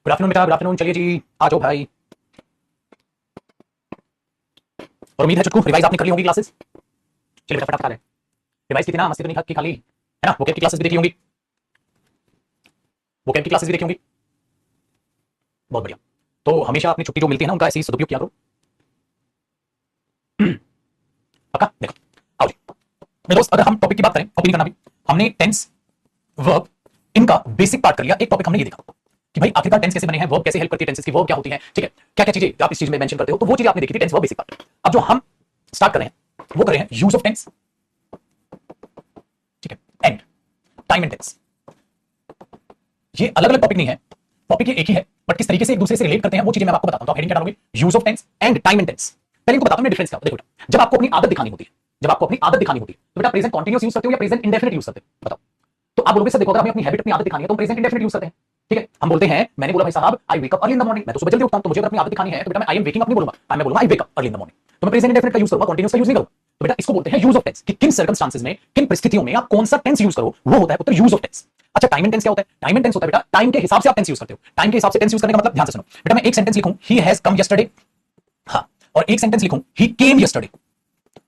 Good afternoon बेटा, good afternoon. चलिए जी, आ जाओ भाई। और उम्मीद है चुटकू रिवाइज आपने कर ली होंगी क्लासेस। चलिए बेटा फटाफट आ रहे। रिवाइज की थी ना, मस्ती तो नहीं की खाली, है ना? वोकैब की क्लासेस भी देखी होंगी, वोकैब की क्लासेस भी देखी होंगी। बहुत बढ़िया। तो हमेशा अपनी छुट्टी जो मिलती है ना, उनका ऐसे ही सदुपयोग किया करो। पक्का? देखो, आओ जी मेरे दोस्त, अगर हम टॉपिक की बात करें, कॉपी नहीं करना भी, हमने टेंस, वर्ब, इनका बेसिक पार्ट कर लिया। एक टॉपिक हमने ये देखा कि भाई आखिरकार टेंस कैसे बने हैं, वर्ब कैसे हेल्प करती है टेंसेस की, वर्ब क्या होती है, ठीक है, क्या क्या चीजें आप इस चीज में मेंशन करते हो, तो वो चीजें आपने देखी थी, टेंस वर्ब बेसिक पार्ट। अब जो हम स्टार्ट कर रहे हैं वो कर रहे हैं यूज ऑफ टेंस, ठीक है, एंड टाइम एंड टेंस। ये अलग अलग टॉपिक नहीं है, टॉपिक ये एक ही है, बट किस तरीके से एक दूसरे से रिलेट करते हैं वो चीजें मैं आपको बताता हूं। तो हेडिंग क्या डालोगे? Use of tense and time and tense. पहले इनको बताता हूं मैं डिफरेंस क्या होता है। देखो बेटा, जब आपको अपनी आदत दिखानी होती है, जब आपको अपनी आदत दिखानी होती है, तो बेटा प्रेजेंट कंटीन्यूअस यूज करते हो या प्रेजेंट इंडेफिनिट यूज करते हो? बताओ। तो आप बोलोगे सर देखो, अगर हमें अपनी हैबिट, अपनी आदत दिखानी है तो प्रेजेंट इंडेफिनिट यूज करते हैं, ठीक है। हम बोलते हैं, मैंने बोला भाई साहब I wake up early in the morning, मैं तो सुबह जल्दी उठता हूं, तो मुझे अगर अपनी आदत दिखानी है तो बेटा मैं आई एम वेकिंग अप नहीं बोलूंगा, मैं बोलूंगा I wake up early in the morning. तो मैं प्रेजेंट इंडेफिनिट का यूज करूंगा, कंटीन्यूअस का यूज नहीं करूंगा। तो बेटा इसको बोलते हैं यूज ऑफ टेंस, कि किन सर्कमस्टांसेस में, किन परिस्थितियों में आप कौन सा टेंस यूज करो, वो होता है पुत्र यूज ऑफ टेंस। अच्छा, टाइम एंड टेंस क्या होता है? टाइम एंड टेंस होता है बेटा टाइम के हिसाब से आप टेंस यूज करते हो। टाइम के हिसाब से टेंस यूज करने का मतलब, ध्यान से सुनो बेटा, मैं एक सेंटेंस लिखूं ही हैज कम यस्टरडे, हाँ, और एक सेंटेंस लिखूं ही केम यस्टरडे,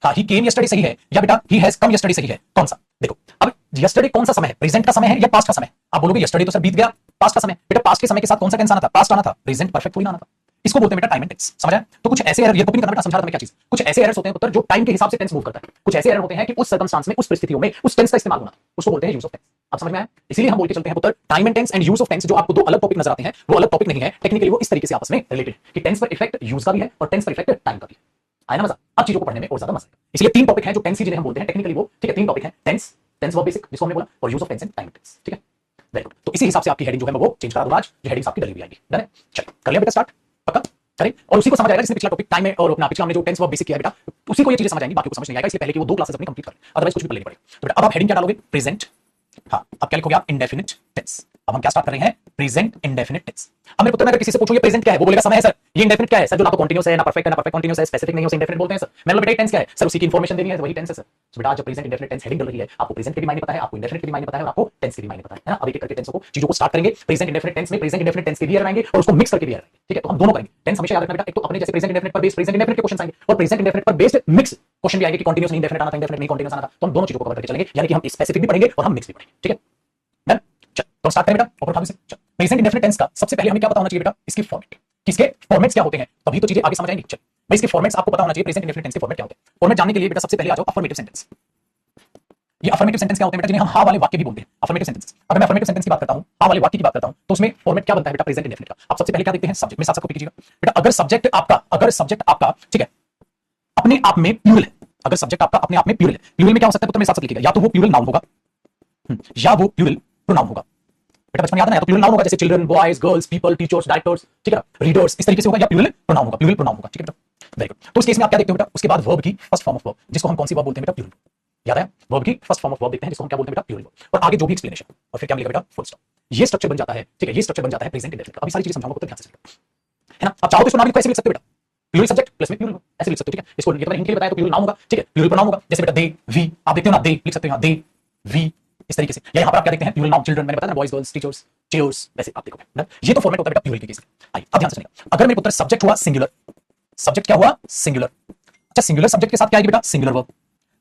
हाँ, ही केम यस्टरडे सही है या बेटा ही हैज कम यस्टरडे सही है? कौन सा? देखो, अब यस्टरडे कौन सा समय है? प्रेजेंट का समय है या पास्ट का समय? आप बोलोगे यस्टरडे तो सर बीत गया, पास्ट का समय। बेटा पास्ट के समय के साथ कौन सा टेंस आना था? पास्ट आना था, प्रेजेंट परफेक्ट थोड़ी ना आना था। इसको बोलते हैं बेटा टाइम एंड टेंस। समझ आया? तो कुछ ऐसे एरर, ये कॉपी नहीं करना बेटा, समझा रहा था मैं क्या चीज। कुछ ऐसे एरर्स होते हैं पुत्र जो टाइम के हिसाब से टेंस मूव करता है। कुछ ऐसे एरर होते हैं कि उस सर्कमस्टांस में, उस परिस्थितियों में उस टेंस का इस्तेमाल होना, उसको बोलते हैं यूज ऑफ टेंस। आप समझ में आया? इसीलिए हम बोल के चलते हैं पुत्र, time and tense and use of tense जो आपको दो अलग टॉपिक नजर आते हैं, वो अलग टॉपिक नहीं है। टेक्निकली वो इस तरीके से आपस में रिलेटेड कि टेंस पर इफेक्ट यूज का भी है और टेंस पर इफेक्ट टाइम का भी है। आया ना मजा? अब चीजों को पढ़ने में और ज्यादा मजा आएगा। इसलिए तीन टॉपिक हैं जो टेंस की जिन्हें हम बोलते हैं टेक्निकली वो, ठीक है, तीन टॉपिक हैं, टेंस, टेंस वर्ब बेसिक जिसको हमने बोला, और use of tense and time tense, ठीक है। Very good. तो इसी हिसाब से आपकी हेडिंग जो है वो चेंज करा दूंगा आज, जो हेडिंग्स आपकी डली हुई आएगी। डन है? चलिए कर लिया बेटा स्टार्ट, पक्का करें। और उसी को समझ आएगा जिसने पिछला टॉपिक टाइम और अपना पिछला हमने जो टेंस वर्ब बेसिक किया बेटा, उसी को ये चीजें समझ आएंगी, बाकी को समझ नहीं आएगा। इसलिए पहले कि वो दो क्लासेस अपनी कंप्लीट करें, अदरवाइज कुछ भी पढ़ने नहीं पड़ेगा। तो बेटा अब आप हेडिंग क्या डालोगे? प्रेजेंट, हाँ, अब क्या लिखोगे आप? Indefinite tense. अब हम क्या स्टार्ट कर रहे हैं? Present indefinite tense. अब मेरे पुत्र, मैं अगर किसी से पूछूं ये प्रेजेंट क्या है, वो बोलेगा समय है सर। ये इंडेफिनिट क्या है सर? जो ना तो कंटीन्यूअस है, ना परफेक्ट है, ना परफेक्ट कंटीन्यूअस है, स्पेसिफिक नहीं है, उसे इंडेफिनिट बोलते हैं सर। मैंने बोला बेटा टेंस क्या है सर? उसी की इंफॉर्मेशन देनी है, वही टेंस है सर। तो बेटा आज जब प्रेजेंट इंडेफिनिट टेंस हेडिंग डल रही है, आपको प्रेजेंट के भी मायने पता है, आपको इंडेफिनिट के भी मायने पता है, और आपको टेंस के भी मायने पता है ना? अब एक एक करके टेंसों को, चीजों को स्टार्ट करेंगे। प्रेजेंट इंडेफिनिट टेंस में प्रेजेंट इंडेफिनिट टेंस के भी एरर आएंगे और उसको मिक्स करके भी एरर आएंगे, ठीक है। तो हम दोनों करेंगे। टेंस हमेशा याद रखना बेटा, एक तो अपने जैसे प्रेजेंट इंडेफिनिट पर बेस्ड प्रेजेंट इंडेफिनिट के क्वेश्चन आएंगे, और प्रेजेंट इंडेफिनिट पर बेस्ड मिक्स क्वेश्चन भी आएंगे कि कंटीन्यूअस नहीं इंडेफिनिट आना था, इंडेफिनिट नहीं कंटीन्यूअस आना था। तो हम दोनों चीजों को कवर करके चलेंगे, यानी कि हम स्पेसिफिक भी पढ़ेंगे और हम मिक्स भी पढ़ेंगे, ठीक है। डन? चल तो स्टार्ट करें बेटा, ऊपर उठा से। चल, प्रेजेंट इंडेफिनिट टेंस का सबसे पहले हमें क्या पता होना चाहिए बेटा? इसकी फॉर्मेट, किसके फॉर्मेट्स क्या होते हैं, तभी तो चीजें आगे समझ आएंगी। चल भाई, इसके फॉर्मेट्स आपको पता होना चाहिए। प्रेजेंट इंडेफिनिट टेंस के फॉर्मेट क्या होते हैं? फॉर्मेट जानने के लिए बेटा सबसे पहले आ जाओ अफर्मेटिव सेंटेंस। ये अफर्मेटिव सेंटेंस क्या होते हैं बेटा? जिन्हें हम हाँ वाले वाक्य भी बोलते हैं, अफर्मेटिव सेंटेंस। अगर मैं अफर्मेटिव सेंटेंस की बात करता हूं, हाँ वाले वाक्य की बात करता हूं, तो उसमें फॉर्मेट क्या बनता है बेटा? प्रेजेंट इंडेफिनिट का। आप सबसे पहले क्या देखते हैं? सब्जेक्ट में साथ साथ कॉपी कीजिएगा बेटा। अगर सब्जेक्ट आपका ठीक है अपने आप में प्लूरल है, अगर सब्जेक्ट आपका अपने आप में प्लूरल है, प्लूरल में क्या हो सकता है तो मेरे साथ साथ लिखिएगा, या तो वो प्लूरल नाउन होगा या वो प्लूरल प्रोनाउन होगा। बेटा बचपन याद है ना? या तो प्लूरल नाउन होगा जैसे children, boys, girls, people, teachers, directors, ठीक है, रीडर्स, इस तरीके से होगा, या प्लूरल प्रोनाउन होगा, प्लूरल प्रोनाउन होगा, ठीक है बेटा। Very good. तो इस केस में आप क्या देखते हो बेटा? उसके बाद वर्ब की फर्स्ट फॉर्म ऑफ वर्ब, जिसको हम कौन सी वर्ब बोलते हैं बेटा? प्लूरल। याद है? वर्ब की फर्स्ट फॉर्म ऑफ वर्ब देखते हैं, जिसको हम क्या बोलते हैं बेटा? Plural verb. और आगे जो भी एक्सप्लेनेशन, और फिर क्या मिलेगा बेटा? Full stop. ये स्ट्रक्चर बन जाता है, ठीक है, ये स्ट्रक्चर बन जाता है प्रेजेंट इंडेफिनिट का। अभी सारी चीजें समझाऊंगा तो ध्यान से सुनिएगा, है ना? आप चाहो तो इसको नाम लिखो, ऐसे लिख सकते हो बेटा, प्लूरल सब्जेक्ट प्लस में प्लूरल, ऐसे लिख सकते हो, ठीक है। इसको ये तो मैंने हिंट के लिए बताया, तो प्लूरल नाउन होगा, ठीक है, प्लूरल प्रोनाउन होगा, जैसे बेटा दे, वी, आप देखते हो ना, दे लिख सकते हो, दे, वी, इस तरीके से। या यहाँ पर आप क्या देखते हैं? प्लूरल नाउन, चिल्ड्रन, मैंने बताया ना, बॉयज, गर्ल्स, टीचर्स, चेयर्स, वैसे आप देखोगे ना। ये तो फॉर्मेट होता है बेटा प्लूरल के केस में। आइए अब ध्यान से सुनिएगा, अगर मेरे पुत्र सब्जेक्ट हुआ सिंगुलर, सब्जेक्ट क्या हुआ? सिंगुलर। अच्छा, सिंगुलर सब्जेक्ट के साथ क्या आएगी बेटा? Singular verb.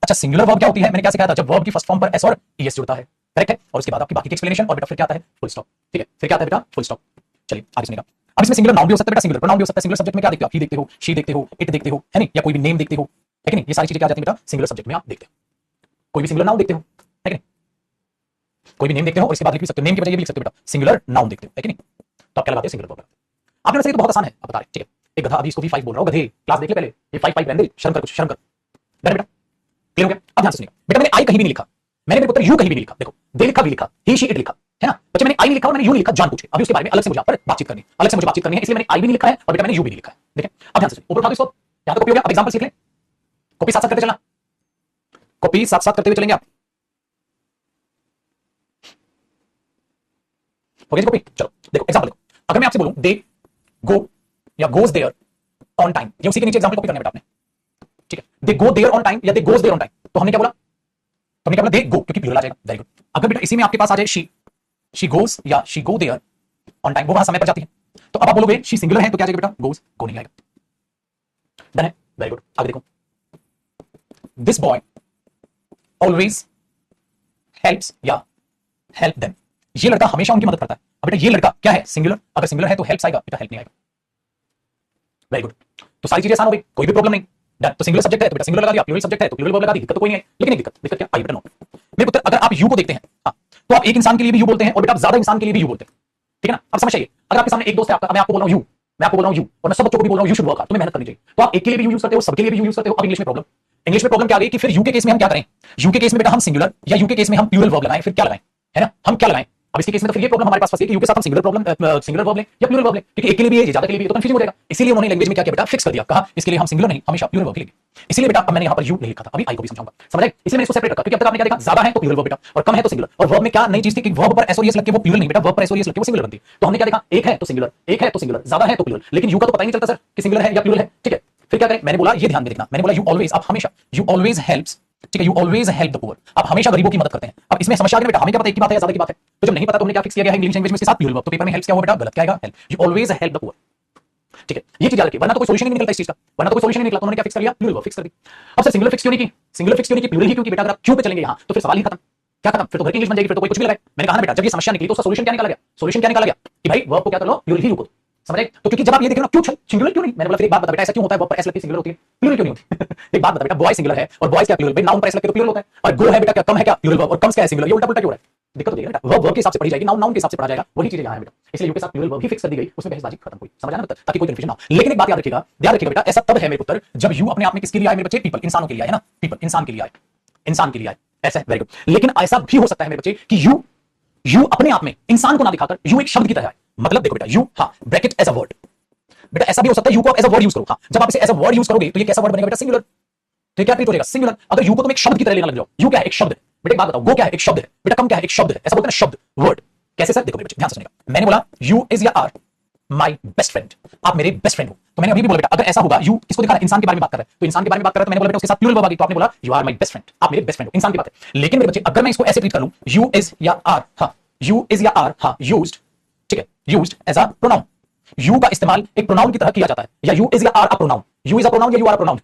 अच्छा, सिंगुलर वर्ब क्या होती है? मैंने क्या सिखाया था? जब वर्ब की फर्स्ट फॉर्म पर एस और ईएस जुड़ता है, करेक्ट है, और उसके बाद आपकी बाकी की एक्सप्लेनेशन, और बेटा फिर क्या आता है? फुल स्टॉप, ठीक है, फिर क्या आता है बेटा? Full stop. चलिए आगे सुनिएगा। अब इसमें सिंगुलर नाउन भी हो सकता है बेटा, सिंगुलर प्रोनाउन भी हो सकता है। सिंगुलर सब्जेक्ट में क्या देखते हो? ही देखते हो, शी देखते हो, इट देखते हो, है नहीं, या कोई भी नेम देखते हो, है कि नहीं? ये सारी चीजें क्या आ जाती हैं बेटा? सिंगुलर सब्जेक्ट में आप देखते हो। कोई भी सिंगुलर नाउन देखते हो, है कि नहीं? कोई भी नेम देखते हो और इसके बाद लिख भी सकते हो, नेम की वजह ये भी लिख सकते हो बेटा, सिंगुलर नाउन देखते हो, है कि नहीं? तो आप क्या लगाते हो? Singular verb. आपने वैसे ये तो बहुत आसान है, आप बता रहे, ठीक है। एक गधा, अभी इसको V5 बोल रहा हूं, गधे, क्लास देख ले पहले, ये 5 रहने दे, शर्म कर, कुछ शर्म कर। डन बेटा? क्लियर हो गया? अब ध्यान से सुनिएगा बेटा, मैंने आई कहीं भी नहीं लिखा, मैंने मेरे पुत्र यू कहीं भी नहीं लिखा। देखो, दे लिखा, वी लिखा, ही शी इट लिखा, है ना बच्चे? मैंने आई नहीं लिखा और मैंने यू नहीं लिखा, जान पूछे। अभी उसके बारे में अलग से मुझे आप पर बातचीत करनी, अलग से मुझे बातचीत करनी है, इसलिए मैंने आई भी नहीं लिखा है और बेटा मैंने यू भी नहीं लिखा है। देखें अब ध्यान से सुनिए, ऊपर उठा दो इसको, यहां तो कॉपी हो गया। अब एग्जांपल सीख लें, कॉपी साथ साथ करते चलना, कॉपी साथ साथ करते हुए चलेंगे आप। हो गया कॉपी? चलो देखो एग्जांपल देखो, अगर मैं आपसे बोलूं दे गो या गोज देयर ऑन टाइम, ये उसी के नीचे एग्जांपल कॉपी करना है बेटा आपने, ठीक है। दे गो देयर ऑन टाइम या दे गोज देयर ऑन टाइम, तो हमने क्या बोला? तो हमने क्या बोला? दे गो, क्योंकि प्लूरल आ जाएगा। Very good. अगर बेटा इसी में आपके पास आ जाए शी गोज या she go there on time, वो वहां समय पर जाती है, तो अब आप बोलोगे शी सिंगुलर है तो क्या आ जाएगा बेटा, गोज, गो नहीं आएगा। डन है, वेरी गुड। आगे देखो, दिस बॉय ऑलवेज हेल्प्स या हेल्प देम, ये लड़का हमेशा उनकी मदद करता है। अब बेटा ये लड़का क्या है, सिंगुलर, अगर सिंगुलर है तो हेल्प्स आएगा बेटा, हेल्प नहीं आएगा। वेरी गुड, तो सारी चीजें आसान हो गई, कोई भी प्रॉब्लम नहीं। डन, तो सिंगुलर सब्जेक्ट है तो बेटा सिंगुलर लगा दिया, प्लूरल सब्जेक्ट है तो प्लूरल वर्ब लगा दी, दिक्कत तो कोई नहीं है। लेकिन एक दिक्कत क्या आई बेटा, नो मेरे पुत्र, अगर आप यू को देखते हैं हाँ, तो आप एक इंसान के लिए भी यू बोलते हैं और बेटा आप ज्यादा इंसान के लिए भी यू बोलते हैं, ठीक है ना। अब समझ आइए, अगर आपके सामने एक दोस्त है आपका, मैं आपको बोल रहा हूं यू, मैं आपको बोल रहा हूं यू, और मैं सब बच्चों को भी बोल रहा हूं यू शुड वर्क हार्ड, तुम्हें मेहनत करनी चाहिए, तो आप एक के लिए भी यूज करते हो, सबके लिए भी यूज करते हो। अब इंग्लिश में प्रॉब्लम, इंग्लिश में प्रॉब्लम क्या आ गई कि फिर यू के केस में हम क्या करें, यू के केस में बेटा हम सिंगुलर या यू के केस में हम प्लूरल वर्ब लगाएं, फिर क्या लगाएं, है ना, हम क्या लगाएं। अब इसके केस में तो फिर ये प्रॉब्लम हमारे पास फंसी कि यू के साथ हम सिंगुलर वर्ब लें या प्लूरल वर्ब लें, क्योंकि एक के लिए भी है, ज्यादा के लिए भी, तो कंफ्यूजन हो जाएगा। इसीलिए उन्होंने लैंग्वेज में क्या किया बेटा, फिक्स कर दिया, कहा इसके लिए हम सिंगुलर नहीं हमेशा प्लूरल वर्ब लेंगे। इसीलिए बेटा अब मैंने यहां पर यू नहीं लिखा था, अभी आई को भी समझाऊंगा, समझ आए। इसलिए मैंने इसको सेपरेट रखा, क्योंकि अब तक आपने क्या देखा, ज्यादा है तो प्लूरल वर्ब बेटा और कम है तो सिंगुलर। और वर्ब में क्या नई चीज थी कि वर्ब पर एसओएस लग के वो प्लूरल नहीं बेटा, वर्ब पर एसओएस लग के वो सिंगुलर बनती। तो हमने क्या देखा, एक है तो सिंगुलर, एक है तो सिंगुलर, ज्यादा है तो प्लूरल। लेकिन यू का तो पता ही नहीं चलता सर कि सिंगुलर है या प्लूरल है, ठीक है। फिर क्या करें, मैंने बोला ये ध्यान में देखना, मैंने बोला यू ऑलवेज, आप हमेशा, यू ऑलवेज हेल्प्स, ठीक है, you always help the poor, आप हमेशा गरीबों की मदद करते हैं। अब इसमें समस्या आ गई बेटा, हमें क्या पता एक की बात है या ज्यादा की बात है, तो जब नहीं पता तो हमने क्या फिक्स किया गया है इंग्लिश लैंग्वेज में इसके साथ प्लूरल वर्ब, तो पेपर में हेल्प्स क्या होगा बेटा, गलत क्या आएगा, help, you always help the poor, ठीक है। ये चीज याद रखिए, वरना तो कोई सॉल्यूशन नहीं निकलता इस चीज का, वरना तो कोई सॉल्यूशन नहीं निकला, तो उन्होंने क्या फिक्स कर लिया, प्लूरल वर्ब फिक्स कर दी। अब सर सिंगुलर फिक्स क्यों नहीं की, सिंगुलर फिक्स क्यों नहीं की, प्लूरल ही क्योंकि बेटा अगर आप क्यों पे चलेंगे यहां तो फिर सवाल ही खत्म, क्या खत्म, फिर तो घर की इंग्लिश बन जाएगी, फिर तो कोई कुछ भी लगाए। मैंने कहा ना बेटा, जब ये समस्या निकली तो उसका सॉल्यूशन क्या निकाला गया, सॉल्यूशन क्या निकाला गया कि भाई वर्ब को क्या कर लो, प्लूरल ही यूज करो, समझ रहे। तो क्योंकि जब आप ये देख रहे हो क्यों सिंगुलर क्यों नहीं, मैंने बोला फिर एक बात बता बेटा, ऐसा क्यों होता है, वर्ब पर एस लगती सिंगुलर होती है, प्लूरल क्यों नहीं होती। एक बात बता बेटा, बॉय सिंगुलर है और बॉयज क्या प्लूरल, भाई नाउन पर एस लगके तो प्लूरल होता है, और गो है बेटा क्या कम है क्या प्लूरल वर्ब, और कम्स क्या है सिंगुलर, ये उल्टा पुल्टा क्यों हो रहा है, दिक्कत हो जाएगी बेटा। वर्ब वर्ब के हिसाब से पढ़ी जाएगी, नाउन नाउन के हिसाब से पढ़ा जाएगा, वही चीजें यहां है बेटा। इसलिए यू के साथ प्लूरल वर्ब ही फिक्स कर दी गई, उसमें बहसबाजी खत्म हुई, समझ आया ना, ताकि कोई कंफ्यूजन ना हो। लेकिन एक बात याद रखिएगा बेटा, ऐसा तब है मेरे पुत्र जब यू अपने आप में किसके लिए आए मेरे बच्चे, पीपल, इंसानों के लिए आए ना, पीपल इंसान के लिए आए, इंसान के लिए आए, ऐसा है, वेरी गुड। लेकिन ऐसा भी हो सकता है मेरे बच्चे कि यू अपने आप में इंसान को ना दिखाकर यू एक शब्द की तरह आए, मतलब देखो बेटा यू, हाँ ब्रैकेट एज अ वर्ड, बेटा ऐसा भी हो सकता है यू को आप एज अ वर्ड यूज करो, हाँ जब आप इसे एज अ वर्ड यूज करोगे तो ये कैसा वर्ड बनेगा बेटा, सिंगुलर, तो क्या ट्रीट हो जाएगा, सिंगुलर। अगर यू को तुम एक शब्द की तरह लेना लग जाओ, यू क्या है, एक शब्द है बेटा, एक बात बताओ, गो क्या है, एक शब्द है बेटा, कम क्या है, एक शब्द है, ऐसा बोलते हैं ना शब्द, वर्ड। कैसे सर, देखो मेरे बच्चे ध्यान से सुनिएगा, मैंने बोला यू इज या आर माय बेस्ट फ्रेंड, आप मेरे बेस्ट फ्रेंड हो, तो मैंने अभी भी बोला बेटा अगर ऐसा होगा, यू किसको दिखा रहा है, इंसान के बारे में बात कर रहा है, तो इंसान के बारे में बात कर रहा है, तो मैंने बोला बेटा उसके साथ प्लूरल वर्ब आ गई, तो आपने बोला you are my best friend, आप मेरे बेस्ट फ्रेंड हो, इंसान की बात है। लेकिन मेरे बच्चे अगर मैं इसको ऐसे ट्रीट कर लूं, यू इज या आर, हाँ यू इज या आर, हाँ यूज्ड, ठीक है, used as a pronoun, you का इस्तेमाल एक प्रोनाउन की तरह किया जाता है, या यू इज या are a pronoun, you is a pronoun या you are a pronoun.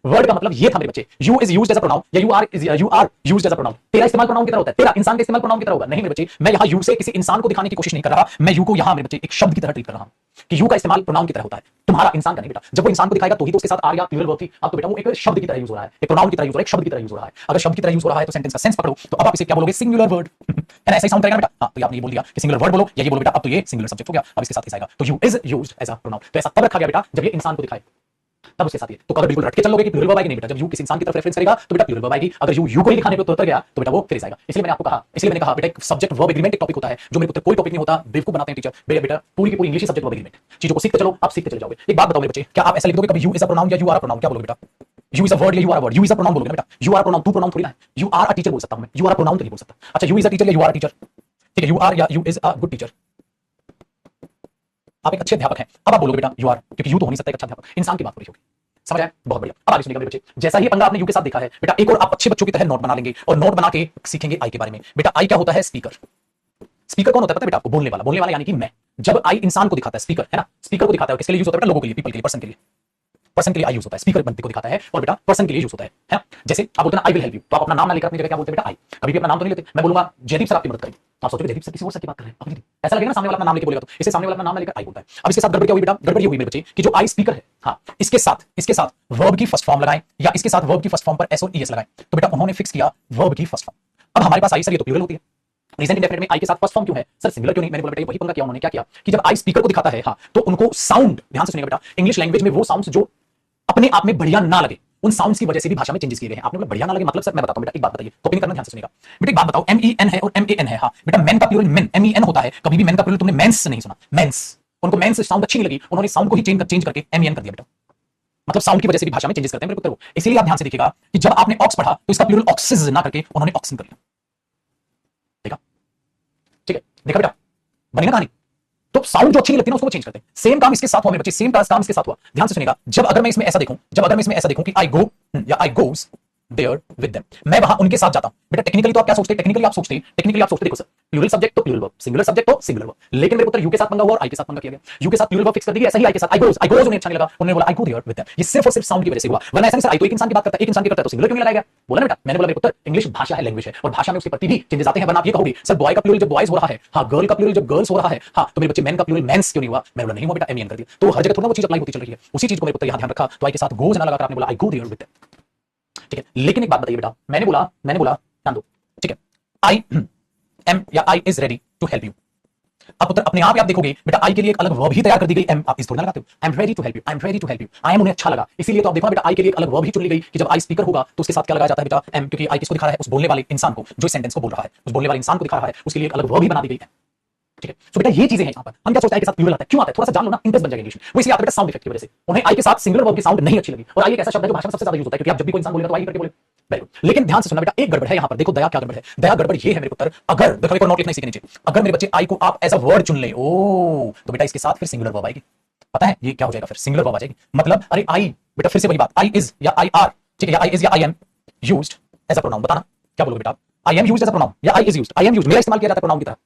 Word का मतलब ये था मेरे बच्चे, you is used as a pronoun या you are used as a pronoun. तेरा इस्तेमाल प्रोनाउन की तरह होता है, तेरा इंसान का इस्तेमाल प्रोनाउन की तरह होगा, नहीं मेरे बच्चे, मैं यहां यू से किसी इंसान को दिखाने की कोशिश नहीं कर रहा, मैं यू को यहां मेरे बच्चे एक शब्द की तरह ट्रीट कर रहा हूं कि यू का इस्तेमाल प्रोनाउन की तरह होता है, तुम्हारा इंसान का नहीं बेटा। जब वो इंसान को दिखाएगा तो ही तो उसके साथ आर या प्लूरल वर्ब थी, अब तो बेटा वो एक शब्द की तरह यूज हो रहा है, एक प्रोनाउन की तरह यूज हो रहा है, एक शब्द की तरह यूज हो रहा है। अगर शब्द की तरह यूज हो रहा है तो सेंटेंस का सेंस पकड़ो, तो अब आप इसे क्या बोलोगे, सिंगुलर वर्ड, है ना, ऐसा ही साउंड करेगा बेटा। हाँ तो आपने ये बोल दिया कि सिंगुलर वर्ड बोलो या ये बोलो बेटा, अब तो ये सिंगुलर सब्जेक्ट हो गया, अब इसके साथ आएगा, तो you is used as a pronoun. तो ऐसा तब रखा गया बेटा जब ये इंसान को दिखाए, तब उसके साथ ये। तो अगर बिल्कुल रट के चलोगे कि प्लूरल वर्ब आएगी, नहीं बेटा, जब यू किसी इंसान की तरफ रेफरेंस करेगा तो बेटा प्लूरल वर्ब आएगी, अगर यू को ही दिखाने पे तो उतर गया तो बेटा वो फिर आएगा। इसलिए मैंने आपको कहा, इसलिए मैंने कहा बेटा एक सब्जेक्ट वर्ब एग्रीमेंट एक टॉपिक होता है, जो मेरे पुत्र कोई टॉपिक नहीं होता, बेवकूफ बनाते हैं टीचर। बेटा पूरी की पूरी इंग्लिश सब्जेक्ट वर्ब एग्रीमेंट, चीजों को सीखते चलो, आप सीखते चले जाओगे। एक बात बताओ मेरे बच्चे, क्या आप ऐसा लिख दोगे कभी यू इज अ प्रोनाउन या यू आर अ प्रोनाउन, क्या बोलोगे बेटा, यू इज अ वर्ड या you are a word, you is a pronoun बोलोगे ना बेटा, यू आर प्रोनाउन, तू प्रोनाउन थोड़ी ना है, यू आर अ टीचर बोल सकता हूं मैं, यू आर अ प्रोनाउन तो नहीं बोल सकता। अच्छा यू इज अ टीचर या यू आर अ टीचर, ठीक है, यू आर या you is a good teacher, आप एक अच्छे अध्यापक हैं, अब आप बोलोगे बेटा यू आर, क्योंकि यू तो हो नहीं सकता एक अच्छा अध्यापक, इंसान की बात हो रही होगी, समझ आया, बहुत बढ़िया। अब आगे सुनिएगा मेरे बच्चे, जैसा ही पंगा आपने यू के साथ देखा है बेटा, एक और आप अच्छे बच्चों की तरह नोट बना लेंगे और नोट बना के सीखेंगे आई के बारे में। बेटा आई क्या होता है, स्पीकर। स्पीकर कौन होता है पता है बेटा आपको, बोलने वाला, बोलने वाला यानी कि मैं। जब आई इंसान को दिखाता है, स्पीकर है ना, स्पीकर को दिखाता है, किसके लिए यूज होता है बेटा, लोगों के लिए, पीपल के लिए, पर्सन के लिए, पर्सन के लिए आई यूज होता है, स्पीकर बनते को दिखाता है, और बेटा पर्सन के लिए यूज होता है। जैसे आप बोलते हैं आई विल हेल्प यू, तो आप अपना नाम ना लेकर अपनी जगह क्या बोलते हैं बेटा आई, कभी भी अपना नाम तो नहीं लेते। मैं बोलूंगा जयदीप सर आपकी मदद करेंगे, तो आप सोचोगे जयदीप सर किसी और सर की बात कर रहे हैं अपनी, ऐसा लगेगा ना सामने वाला अपना नाम लेके बोलेगा, तो इसे सामने वाला अपना नाम लेकर आई बोलता है। अब इसके साथ गड़बड़ क्या हुई बेटा, गड़बड़ ये हुई मेरे बच्चे कि जो आई स्पीकर है, हाँ इसके साथ वर्ब की फर्स्ट फॉर्म लगाएं या इसके साथ वर्ब की फर्स्ट फॉर्म पर एस और ईएस लगाएं, तो बेटा उन्होंने फिक्स किया वर्ब की फर्स्ट फॉर्म। अब हमारे पास आई सर ये तो प्लूरल होती है, प्रेजेंट इंडेफिनिट में आई के साथ फर्स्ट फॉर्म क्यों है सर, सिंगुलर क्यों नहीं, मैंने बोला बेटा वही पंगा किया उन्होंने, क्या किया कि जब आई स्पीकर को दिखाता है, हाँ तो उनको साउंड, ध्यान से सुनिएगा बेटा, इंग्लिश लैंग्वेज में वो साउंड्स जो अपने आप में बढ़िया ना लगे, उन साउंड्स की वजह से भी भाषा में चेंजेस किए गए हैं। आपने बोला बढ़िया ना लगे मतलब सर मैं बताता हूं बेटा, एक बात बताइए, कॉपी नहीं करना, ध्यान से सुनिएगा बेटा। एक बात बताओ, MEN है और MAN है, हाँ बेटा मैन का प्लूरल मेन, MEN होता है, कभी भी मैन का प्लूरल तुमने मेंस नहीं सुना, मेंस। उनको मेंस साउंड अच्छी नहीं लगी, उन्होंने साउंड को ही चेंज करके MEN कर दिया बेटा, मतलब साउंड की वजह से भी भाषा में चेंजेस करते हैं मेरे पुत्र वो। इसलिए आप ध्यान से देखिएगा कि जब आपने ऑक्स पढ़ा तो इसका प्लूरल ऑक्सिस ना करके उन्होंने ऑक्सिन कर लिया, देखा, ठीक है, देखा बेटा, बनी ना कहानी। तो साउंड जो अच्छी नहीं लगती ना उसको चेंज करते हैं। सेम काम इसके साथ हुआ मेरे बच्चे, सेम काम इसके साथ हुआ, ध्यान से सुनिएगा। जब अगर मैं इसमें ऐसा देखूं, कि आई गो या आई गोस, देयर विद देम, मैं वहां उनके साथ जाता हूं। बेटा टेक्निकली तो आप क्या सोचते हैं, टेक्निकली आप सोचते देखो सर, प्लूरल सब्जेक्ट तो प्लूरल वर्ब, सिंगुलर सब्जेक्ट तो सिंगुलर वर्ब, लेकिन मेरे पुत्र यू के साथ पंगा हुआ और आई के साथ पंगा किया गया। यू के साथ प्लूरल वर्ब फिक्स कर दी, ऐसा ही आई के साथ आई गोज उन्हें अच्छा नहीं लगा, उन्होंने बोला आई गो देयर विद देम। ये सिर्फ और सिर्फ साउंड की वजह से हुआ, वरना ऐसा नहीं सर आई तो एक इंसान की बात करता है, एक इंसान की करता है तो सिंगुलर क्यों नहीं लगाया गया? बोला ना बेटा, मैंने बोला मेरे पुत्र इंग्लिश भाषा है, लैंग्वेज है, और भाषा में उसके प्रति भी चेंजेस आते हैं, वरना आप ये कहोगे सर बॉय का प्लूरल जब बॉयज हो रहा है, हाँ गर्ल का प्लूरल जब गर्ल्स हो रहा है, हाँ तो मेरे बच्चे मैन का प्लूरल मेंस क्यों नहीं हुआ? मैंने बोला नहीं हुआ बेटा, एम कर दिया। तो हर जगह थोड़ा वो चीज अप्लाई होती चल रही है, उसी चीज को मेरे पुत्र यहां ध्यान रखा, तो आई के साथ गोज ना लगाकर आपने बोला आई गो देयर विद देम। ठीक है, लेकिन एक बात बताइए बेटा, मैंने बोला ध्यान दो, ठीक है, आई एम या I is ready to help you. अब पुत्र अपने आप देखोगे बेटा आई के लिए एक अलग वर्ब ही तैयार कर दी गई, एम आप इस थोड़ा लगाते हो, I am ready to help you, I am ready to help you, I am उन्हें अच्छा लगा, इसीलिए तो आप देखो बेटा आई के लिए एक अलग वर्ब ही चुन ली गई कि जब आई स्पीकर होगा तो उसके साथ क्या लगाया जाता है बेटा, एम, क्योंकि आई किसको दिखा रहा है, उस बोलने वाले इंसान को, जो सेंटेंस को बोल रहा है, उस बोलने वाले इंसान को दिखा रहा है, उसके लिए एक अलग वर्ब ही बना दी गई है। ठीक है, तो बेटा ये चीजें हैं यहाँ पर हम क्या सोचते हैं के साथ प्लूरल आता है, क्यों आता है, थोड़ा सा जान लो ना, इंटरेस्ट बन जाएगा इंग्लिश में। वो इसलिए आता है बेटा साउंड इफेक्ट की वजह से, उन्हें आई के साथ सिंगुलर वर्ब की साउंड नहीं अच्छी लगी, और आई एक ऐसा शब्द है जो भाषा में सबसे ज्यादा यूज होता है, क्योंकि आप जब भी कोई इंसान बोलेगा तो आई करके बोले। वेरी गुड, लेकिन ध्यान से सुनना बेटा, एक गड़बड़ है यहाँ पर, देखो दया क्या गड़बड़ है, दया गड़बड़ ये है मेरे पुत्र, अगर देखो एक और नोट लिखना इसी के नीचे, अगर मेरे बच्चे आई को आप एज अ वर्ड चुन ले, ओ तो बेटा इसके साथ फिर सिंगुलर वर्ब आएगी, पता है ये क्या हो जाएगा, फिर सिंगुलर वर्ब आ जाएगी, मतलब अरे आई बेटा फिर से वही बात, आई इज या आई आर, ठीक है, या आई इज या I am used as a pronoun, बताना क्या बोलोगे बेटा, I am used as a pronoun या I is used, I am used मेरा इस्तेमाल किया जाता है प्रोनाउन की तरह,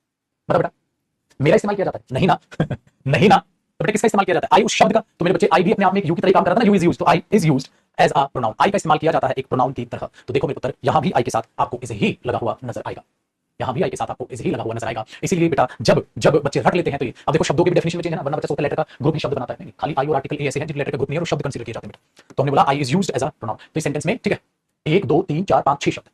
मतलब बेटा मेरा इस्तेमाल किया जाता है, नहीं ना नहीं ना, तो बेटा किसका इस्तेमाल किया जाता है, आई उस शब्द का, तो मेरे बच्चे आई भी अपने आप में एक यू की तरह काम कर रहा था ना, यू इज यूज्ड, तो I is used as a pronoun, I का इस्तेमाल किया जाता है एक प्रोनाउन की तरह। तो देखो मेरे पुत्र यहां भी आई के साथ आपको इज ही लगा हुआ नजर आएगा, यहां भी आई के साथ आपको इज ही लगा हुआ नजर आएगा, इसीलिए बेटा जब जब बच्चे रट लेते हैं तो ये अब देखो शब्दों की भी डेफिनेशन में चेंज है ना, वरना बच्चा सोचता है लेटर का ग्रुप ही शब्द बनाता है, नहीं खाली आई और आर्टिकल ए ऐसे हैं जिन लेटर का ग्रुप नहीं है और शब्द कंसीडर किए जाते हैं बेटा। तो हमने बोला I is used as a pronoun, तो इस सेंटेंस में ठीक है 1 2 3 4 5 6 शब्द,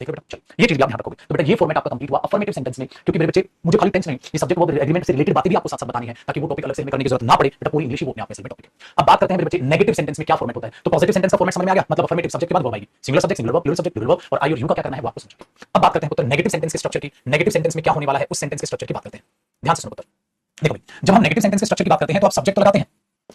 देखो बेटा चलो ये चीज भी आप ध्यान रखोगे, तो बेटा ये फॉर्मेट आपका कंप्लीट हुआ अफर्मेटिव सेंटेंस में, क्योंकि मेरे बच्चे मुझे खाली टेंस नहीं, ये सब्जेक्ट वर्ब एग्रीमेंट से रिलेटेड बातें भी आपको साथ साथ बतानी है, ताकि वो टॉपिक अलग से हमें करने की जरूरत ना पड़े, बेटा पूरी इंग्लिश ही वो अपने आप में टॉपिक है। अब बात करते हैं मेरे बच्चे नेगेटिव सेंटेंस में क्या फॉर्मेट होता है, तो पॉजिटिव सेंटेंस का फॉर्मेट समझ में आ गया, मतलब अफर्मेटिव सब्जेक्ट के बाद वर्ब आएगी, singular subject singular verb, plural subject plural verb, और आई और यू का क्या करना है वो आपको समझिए। अब बात करते हैं पुत्र नेगेटिव सेंटेंस के स्ट्रक्चर की, नेगेटिव सेंटेंस में क्या होने वाला है उस सेंटेंस के स्ट्रक्चर की बात करते हैं, ध्यान से सुनो पुत्र। देखो भाई जब हम नेगेटिव सेंटेंस के स्ट्रक्चर की बात करते हैं तो आप सब्जेक्ट तो लगाते हैं,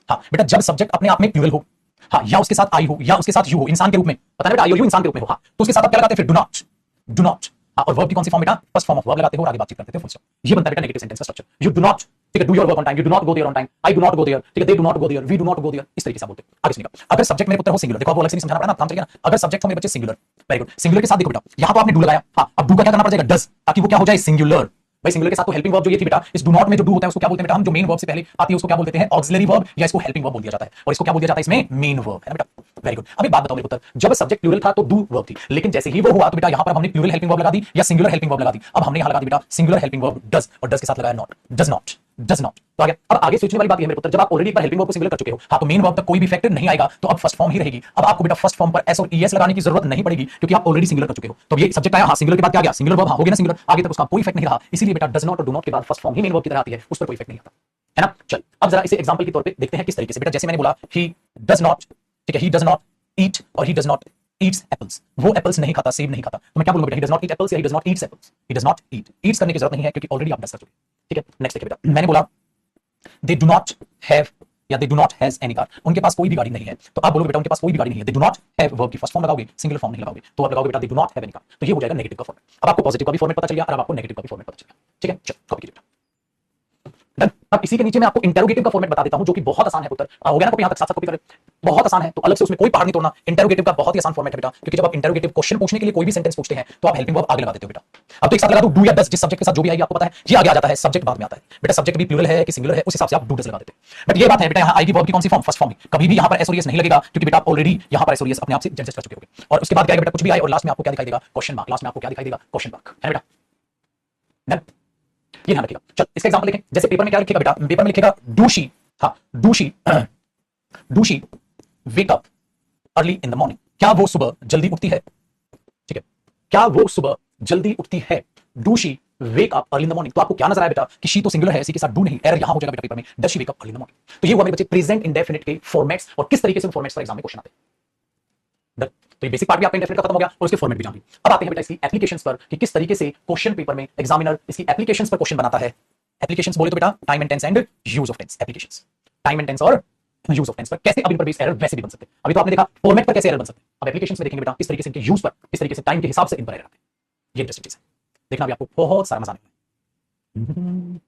हाँ बेटा जब सब्जेक्ट अपने आप में प्लूरल हो, हाँ या उसके साथ आई हो या उसके साथ यू हो, इंसान के रूप में, पता है बेटा आई और यू इंसान के रूप में हो, हाँ तो उसके साथ आप क्या लगाते हैं फिर डू नॉट, हाँ, और वर्ब की कौन सी फॉर्म बेटा, फर्स्ट फॉर्म ऑफ वर्ब लगाते हो और आगे बातचीत करते थे फुल स्टॉप, ये बनता है बेटा नेगेटिव सेंटेंस का स्ट्रक्चर। यू डू नॉट, ठीक है, do your work on time, you do not go there on time, I do not go there, ठीक है, they do not go there, we do not go there, इस तरीके से आप बोलते हो। आगे सुनिएगा, अगर सब्जेक्ट मेरे पुत्र हो सिंगुलर, देखो आपको अलग से नहीं समझाना पड़ा ना, काम चलेगा ना, अगर सब्जेक्ट हो मेरे बच्चे सिंगुलर, वेरी गुड, सिंगुलर के साथ देखो बेटा यहां तो आपने डू लगाया, हाँ अब डू का क्या करना पड़ेगा डज, ताकि वो क्या हो जाए सिंगुलर। भाई सिंगुलर के साथ तो हेल्पिंग वर्ब जो ये थी बेटा, इस डू नॉट में जो डू होता है उसको क्या बोलते हैं बेटा हम, जो मेन वर्ब से पहले आती है उसको क्या बोलते हैं ऑक्सिलरी वर्ब, या इसको हेल्पिंग वर्ब बोल दिया जाता है, और इसको क्या बोल दिया जाता है इसमें मेन वर्ब, है ना बेटा। वेरी गुड, अब एक बात बताओ मेरे पुत्र, जब सब्जेक्ट प्लूरल था तो डू वर्ब थी, लेकिन जैसे ही वो हुआ तो बेटा यहां पर हमने प्लूरल हेल्पिंग वर्ब लगा दी या सिंगुलर हेल्पिंग वर्ब लगा दी, अब हमने यहां लगा दी बेटा सिंगुलर हेल्पिंग वर्ब डज, और डज के साथ लगाया नॉट, डज नॉट। तो आगे अब आगे सोचने वाली बात ये है मेरे पुत्र, जब आप ऑलरेडी एक बार हेल्पिंग वर्ब को सिंगुलर कर चुके हो, हाँ तो मेन वर्ब तक कोई भी फैक्टर नहीं आएगा, तो अब फर्स्ट फॉर्म ही रहेगी, अब आपको बेटा फर्स्ट फॉर्म पर एस और ईएस लगाने की जरूरत नहीं पड़ेगी, क्योंकि आप ऑलरेडी सिंगुलर कर चुके हो। तो ये सब्जेक्ट आया, हाँ सिंगुलर के बाद क्या आ गया सिंगुलर वर्ब, हाँ हो गया ना सिंगुलर, आगे तक उसका कोई इफेक्ट नहीं रहा, इसीलिए बेटा डज नॉट और डू नॉट के बाद फर्स्ट फॉर्म ही मेन वर्ब की तरह आती है, उस पर कोई इफेक्ट नहीं आता, है ना। चल अब जरा इसे एग्जांपल के तौर पे देखते हैं किस तरीके से, बेटा जैसे मैंने बोला ही डज नॉट, ठीक है, ही डज नॉट ईट और ही डज नॉट ईट्स एप्पल्स, वो एप्पल्स नहीं खाता, सेब नहीं खाता, तो मैं क्या बोलूंगा बेटा, he does not eat apples या he does not eats apples, he does not eat, eats करने की जरूरत नहीं है क्योंकि ऑलरेडी आप डज कर चुके हैं। ठीक है, नेक्स्ट देखिए बेटा, मैंने बोला दे डू नॉट हैव या दे do not has any car, उनके पास कोई भी गाड़ी नहीं है, तो आप बोलोगे बेटा उनके पास कोई भी गाड़ी नहीं है, they do not have verb की फर्स्ट फॉर्म लगाओगे, सिंगुलर फॉर्म नहीं लगाओगे, तो आप लगाओगे बेटा दे do not have any car, तो ये हो जाएगा नेगेटिव का फॉर्मेट। अब आपको पॉजिटिव का भी फॉर्मेट पता चल गया और अब आपको नेगेटिव का भी फॉर्मेट पता चल गया, ठीक है, चलो कॉपी कीजिए। डन। अब इसी के नीचे मैं आपको इंटरोगेटिव का फॉर्मेट बता देता हूं जो कि बहुत आसान है पुत्र, हो गया ना कॉपी, यहां तक साथ साथ कॉपी करें, बहुत आसान है, तो अलग से उसमें कोई पहाड़ नहीं तोड़ना। इंटरोगेटिव का बहुत ही आसान फॉर्मेट है बेटा, क्योंकि जब आप इंटरोगेटिव क्वेश्चन पूछने के लिए कोई भी सेंटेंस पूछते हैं तो आप हेल्पिंग वर्ब आगे लगा देते हो बेटा। अब तो एक साथ लगा दो डू या डज, जिस सब्जेक्ट के साथ जो भी आएगी आपको पता है, ये आगे आ जाता है, सब्जेक्ट बाद में आता है बेटा, सब्जेक्ट भी प्लूरल है कि सिंगुलर है उस हिसाब से आप डू डज लगा देते हैं। बट ये बात है बेटा यहाँ आएगी वर्ब की कौन सी फॉर्म, फर्स्ट फॉर्म ही, कभी भी यहाँ पर एस और एस नहीं लगेगा, क्योंकि बेटा आप ऑलरेडी यहाँ पर एस और एस अपने आप से एडजस्ट कर चुके होंगे, और उसके बाद क्या बेटा कुछ भी आए और लास्ट में आपको क्या दिखाई देगा क्वेश्चन मार्क, लास्ट में आपको क्या दिखाई देगा क्वेश्चन मार्क, है बेटा। ये ध्यान रखिएगा। चल इसका एग्जांपल देखें, जैसे पेपर में क्या लिखेगा बेटा, पेपर में लिखेगा डू शी, हाँ do she wake up early in the morning, क्या वो सुबह जल्दी उठती है, ठीक है, क्या वो सुबह जल्दी उठती है, do she wake up early in the morning. तो आपको क्या नजर आया बेटा कि शी तो सिंगुलर है, इसी के साथ डू नहीं, एरर यहां हो जाएगा बेटा पेपर में, does she wake up early in the morning. तो ये हुआ मेरे बच्चे प्रेजेंट इंडेफिनिट के फॉर्मेट्स और किस तरीके से फॉर्मेट्स पर एग्जाम में क्वेश्चन आते हैं। तो ये बेसिक पार्ट भी आपका इंडेफिनिट का खत्म हो गया और उसके फॉर्मेट भी जान ली। अब आते हैं बेटा इसकी एप्लीकेशंस पर कि किस तरीके से क्वेश्चन पेपर में एग्जामिनर इसकी एप्लीकेशंस पर क्वेश्चन बनाता है। एप्लीकेशंस बोले तो बेटा time and tense and use of tense, applications time and tense और यूज ऑफ टेंस पर कैसे अब इन पर बेस्ड एरर वैसे भी बन सकते हैं। अभी तो आपने देखा फॉर्मेट पर कैसे एरर बन सकते हैं, अब एप्लीकेशंस में देखेंगे बेटा किस तरीके से इनके यूज पर, किस तरीके से टाइम के हिसाब से इन पर एरर आते हैं। ये इंटरेस्टिंग चीज है, देखना भी आपको बहुत सारा मजा आने वाला है।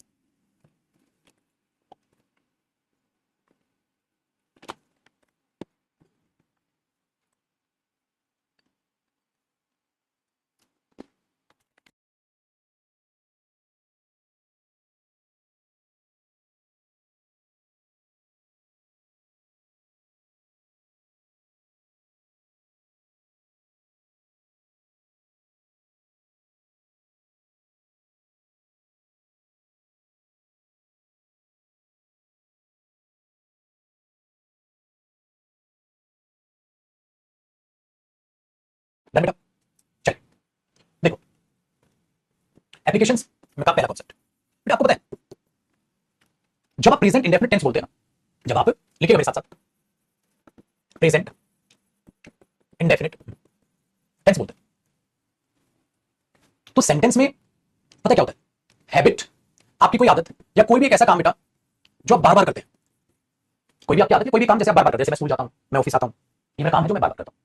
डन बेटा। चलिए देखो, एप्लीकेशंस में का पहला कॉन्सेप्ट बेटा आपको पता है, जब आप प्रेजेंट इंडेफिनिट टेंस बोलते हैं ना, जब आप लिखिएगा मेरे साथ साथ, प्रेजेंट इंडेफिनिट टेंस बोलते हैं तो सेंटेंस में पता क्या होता है, हैबिट, आपकी कोई आदत या कोई भी एक ऐसा काम बेटा जो आप बार बार करते हैं, कोई भी आपकी आदत है, कोई भी काम जैसे आप बार बार करते हैं, जैसे मैं स्कूल जाता हूं, मैं ऑफिस आता हूं, ये मेरा काम है जो मैं बार बार करता हूं।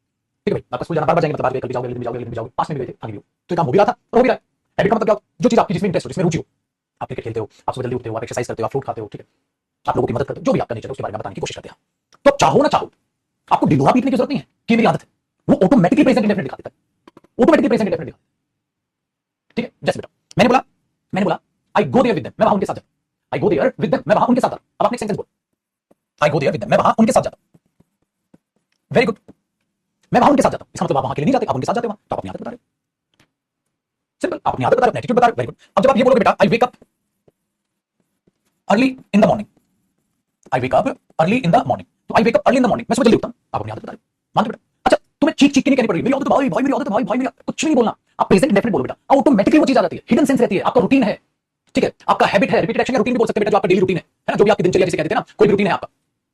ठीक है भाई, आपका स्कूल जाना बार बार जाएंगे मतलब आज कल भी जाओगे, कल भी जाओगे, कल भी जाओगे, पास में भी गए थे, आगे भी हो, तो ये काम हो भी रहा था और हो भी रहा है। हैबिट का मतलब क्या होता है, जो चीज आपकी जिसमें इंटरेस्ट हो, जिसमें रुचि हो, आप क्रिकेट खेलते हो, आप सुबह जल्दी उठते हो, आप एक्सरसाइज करते हो, आप फ्रूट खाते हो, ठीक है, आप लोगों की मदद करते हो, जो भी आपका नेचर है उसके बारे में बताने की कोशिश करते हैं। तो चाहो ना चाहो आपको ढिंढोरा पीटने की जरूरत नहीं है कि मेरी आदत है, वो ऑटोमेटिकली प्रेजेंट इंडेफिनिट दिखा देता है, ऑटोमेटिकली प्रेजेंट इंडेफिनिट दिखा। ठीक है, जैसे बेटा मैंने बोला आई गो देयर विद देम, मैं वहां उनके साथ जाता हूं, आई गो देयर विद देम, मैं वहां उनके साथ जाता हूं। अब आपने सेंटेंस बोल, आई गो देयर विद देम, मैं वहां उनके साथ जाता हूं। वेरी गुड, मैं वहां उनके साथ जाता हूं, इसका मतलब आप वहां के लिए नहीं जाते, आप उनके साथ जाते हो, तो आप अपनी आदत बता रहे हो। सिंपल, आप अपनी आदत बता रहे हो, एटीट्यूड बता रहे हो। Very good. अब जब आप ये बोलोगे बेटा I wake up early in the morning, I wake up early in the morning, तो I wake up early in the morning, मैं सुबह जल्दी उठता हूं, आप अपनी आदत बता रहे हो, मान लो बेटा। अच्छा, तुम्हें चीख चीख के नहीं कहनी पड़ेगी मेरी आदत भाई भाई, मेरी आदत भाई भाई, मेरी कुछ नहीं बोलना, आप प्रेजेंट इंडेफिनिट बोलो बेटा, ऑटोमेटिकली वो चीज आ जाती है, हिडन सेंस रहती है, आपका रूटीन है। ठीक है, आपका हैबिट है, रिपीटेड एक्शन या रूटीन भी बोल सकते हैं बेटा, जो आपका डेली रूटीन है ना, जो भी आपकी दिनचर्या जिसे कहते हैं ना, कोई भी रूटीन है आपका,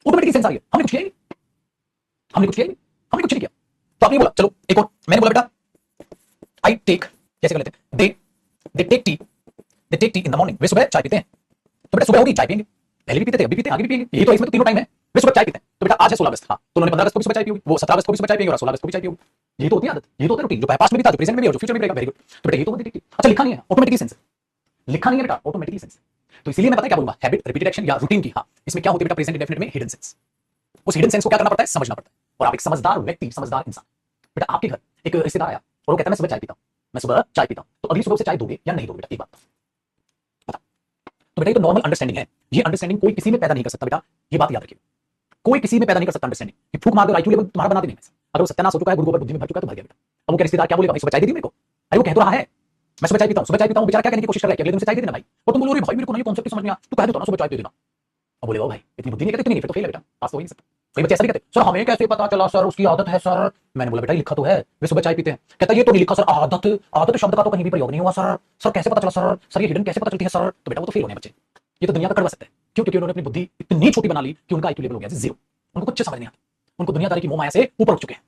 ऑटोमेटिकली सेंस आ रही है। हमने कुछ किया ही नहीं, हमने कुछ किया ही नहीं, हमने कुछ नहीं किया। तो आपने बोला, चलो एक और, मैंने बोला बेटा आई टेक, कैसे कर लेते हैं, they take tea in the morning, वे सुबह चाय पीते हैं। तो बेटा सुबह होगी चाय पियेंगे, पहले भी पीते थे, अभी पीते हैं, आगे भी पियेंगे, यही तो इसमें तो तीनों टाइम है, वे सुबह चाय पीते हैं। तो बेटा आज है 16 अगस्त, हाँ, तो उन्होंने 15 अगस्त को भी सुबह चाय पी होगी, वो 17 अगस्त को भी सुबह चाय पिएंगे और 16 अगस्त को भी चाय पी होगी। यही तो होती है आदत, यही तो होता है रूटीन, जो पास्ट में भी था, जो प्रेजेंट में भी है, जो फ्यूचर में भी रहेगा। वेरी गुड, तो बेटा ये तो होती है। अच्छा, लिखा नहीं है, ऑटोमेटिकली सेंस, लिखा नहीं है बेटा, ऑटोमेटिकली सेंस। तो इसीलिए मैं पता है क्या बोलूंगा, हैबिट, रिपीटेड एक्शन या रूटीन की, हाँ, इसमें क्या होती है बेटा, प्रेजेंट इंडेफिनिट में हिडन सेंस। उस हिडन सेंस को क्या करना पड़ता है, समझना पड़ता है। और आप एक समझदार व्यक्ति, समझदार इंसान, बेटा आपके घर एक रिश्तेदार आया और वो कहता है मैं सुबह चाय पीता हूं, मैं सुबह चाय पीता हूं, तो अगली सुबह उसे चाय दोगे या नहीं दोगे बेटा, एक बात बता। तो बेटा ये तो नॉर्मल अंडरस्टैंडिंग है, ये अंडरस्टैंडिंग कोई किसी में पैदा नहीं कर सकता बेटा, ये बात याद रखिए, कोई किसी में पैदा नहीं कर सकता अंडरस्टैंडिंग कि फूक मार दो आईक्यू लेवल तुम्हारा बना देने में। अगर वो सत्यानाश हो चुका है, गुरु गोबर बुद्धि में भर चुका है, तो भर गया बेटा। अब वो क्या रिश्तेदार क्या बोलेगा, भाई सुबह चाय दे दी मेरे को, अरे वो कह तो रहा है मैं सुबह चाय पीता हूं, सुबह चाय पीता हूं, बेचारा क्या कहने की कोशिश कर रहा है कि अगले दिन से चाय दे देना भाई, और तुम बोलो रे भाई मेरे को नहीं कॉन्सेप्ट समझ में आया, तू कह देता ना सुबह चाय दे देना। अब बोलेगा भाई इतनी बुद्धि नहीं है, इतनी नहीं, फिर तो फेल है बेटा, पास तो हो ही नहीं सकता। कई बच्चे ऐसा नहीं कहते, सर हमें कैसे पता चला सर, उसकी आदत है सर। मैंने बोला बेटा लिखा तो है, वे सुबह चाय पीते हैं, कहता ये तो नहीं लिखा सर, आदत, आदत शब्द का तो कहीं भी प्रयोग नहीं हुआ सर, सर कैसे पता चला सर, सर ये हिडन कैसे पता चलती है सर। तो बेटा वो तो फेल होने बच्चे, ये तो दुनिया का कड़वा सत्य है। क्यों? क्योंकि उन्होंने अपनी बुद्धि इतनी छोटी बना ली कि उनका आईक्यू लेवल हो गया जीरो, उनको कुछ समझ नहीं आता, उनको दुनियादारी की मोह माया से ऊपर उठ चुके हैं,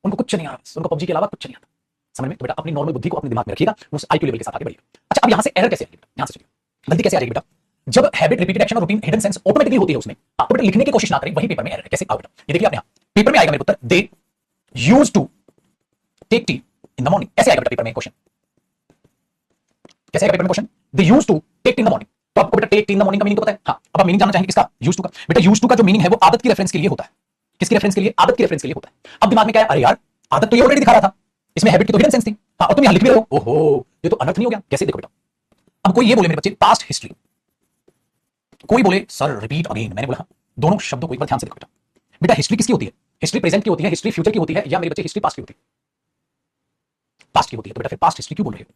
उनको कुछ नहीं आ रहा, उनको पबजी के अलावा कुछ नहीं आता, समझ में। तो बेटा अपनी नॉर्मल बुद्धि को अपने दिमाग में रखिएगा, उस आईक्यू लेवल के साथ आगे बढ़िएगा। अच्छा, अब यहां से एरर कैसे आएगी बेटा, यहां से चलिए गलती कैसे आ जाएगी बेटा, जब हैबिट, रिपीटेड एक्शन और रूटीन हिडन सेंस ऑटोमेटिकली होती है उसमें, आप बेटा लिखने की कोशिश ना करें, वही पेपर में एरर है। कैसे आओ बेटा, ये देखिए आपने पेपर में आएगा मेरे उत्तर, they used to take tea in the morning, ऐसे आएगा बेटा पेपर में क्वेश्चन, कैसे आएगा पेपर में question, they used to take tea in the morning. तो आपको बेटा take tea in the morning का मीनिंग तो पता है, हाँ, अब आप मीनिंग जानना चाहेंगे किसका, यूज्ड टू का। बेटा यूज्ड टू का जो मीनिंग है वो आदत की रेफरेंस के लिए होता है, किसकी रेफरेंस के लिए, आदत की रेफरेंस के लिए होता है। अब दिमाग में क्या है, अरे यार आदत तो ये ऑलरेडी दिखा रहा था, इसमें हैबिट की तो हिडन सेंस थी, हाँ, और तुम यहां लिख भी रहे हो, ओहो ये तो अनर्थ नहीं हो गया। कैसे, देखो बेटा, अब कोई ये बोले मेरे बच्चे पास्ट हिस्ट्री, कोई बोले सर रिपीट अगेन, मैंने बोला दोनों शब्दों को एक बार ध्यान से देखो बेटा, बेटा हिस्ट्री किसकी होती है, हिस्ट्री प्रेजेंट की होती है, हिस्ट्री फ्यूचर की होती है, या मेरे बच्चे हिस्ट्री पास्ट की होती है, पास्ट की होती है। तो बेटा फिर पास्ट हिस्ट्री क्यों बोल रहे हो,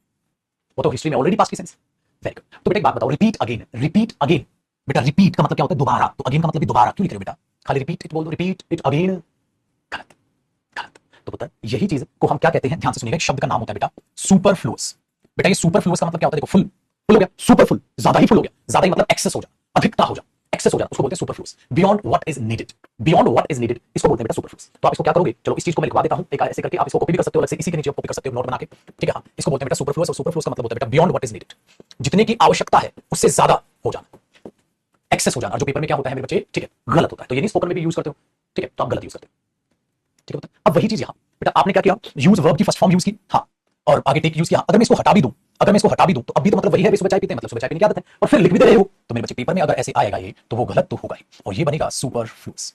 वो तो हिस्ट्री में ऑलरेडी पास्ट की सेंस। Very good. तो बेटा एक बात बताओ, रिपीट अगेन, रिपीट अगेन, बेटा रिपीट का मतलब क्या होता है, दोबारा, तो अगेन का मतलब भी दोबारा, क्यों लिख रहे हो बेटा, खाली रिपीट इट बोल दो, रिपीट इट अगेन, गलत, गलत। तो बेटा यही चीज को हम क्या कहते हैं, ध्यान से सुनिएगा, एक शब्द का नाम होता है बेटा सुपरफ्लुअस। बेटा ये सुपरफ्लुअस का मतलब क्या होता है, देखो फुल, फुल हो गया, सुपरफुल, ज्यादा ही फुल हो गया, ज्यादा ही मतलब एक्सेस हो जा, अधिकता हो जा, एक्सेस हो जा, उसको बोलते हैं superfluous, beyond what is needed, beyond what is needed, इसको बोलते हैं बेटा सुपरफ्लुअस। तो आप इसको क्या करोगे, चलो इस चीज को मैं लिखवा देता हूं एक ऐसे करके, आप इसको कॉपी भी कर सकते हो, अलग से इसी के नीचे कॉपी कर सकते हो नोट बना के, ठीक है। हाँ, इसको बोलते हैं बेटा सुपरफ्लुअस, और सुपरफ्लुअस का मतलब होता है बेटा बियॉन्ड व्हाट इज नीडेड, जितने की आवश्यकता है उससे ज्यादा हो जाना, एक्सेस हो जाना। और जो पेपर में क्या होता है मेरे बच्चे, ठीक है, गलत होता है। तो ये नहीं स्पोकन में भी यूज करते हो, ठीक है, तो आप गलत यूज करते हो, ठीक है। अब वही चीज यहां बेटा आपने क्या किया, यूज वर्ब की फर्स्ट फॉर्म यूज की, हाँ, और आगे टेक यूज किया। अगर मैं इसको हटा भी दूं, अगर मैं इसको हटा भी दूं तो अभी तो मतलब वही है, सुबह चाय पीते हैं, मतलब सुबह चाय पीने की आदत है, और फिर लिख भी दे रहे हो, तो मेरे बच्चे पेपर में अगर ऐसे आएगा ये, तो वो गलत तो होगा ही, और ये बनेगा सुपरफ्लुअस।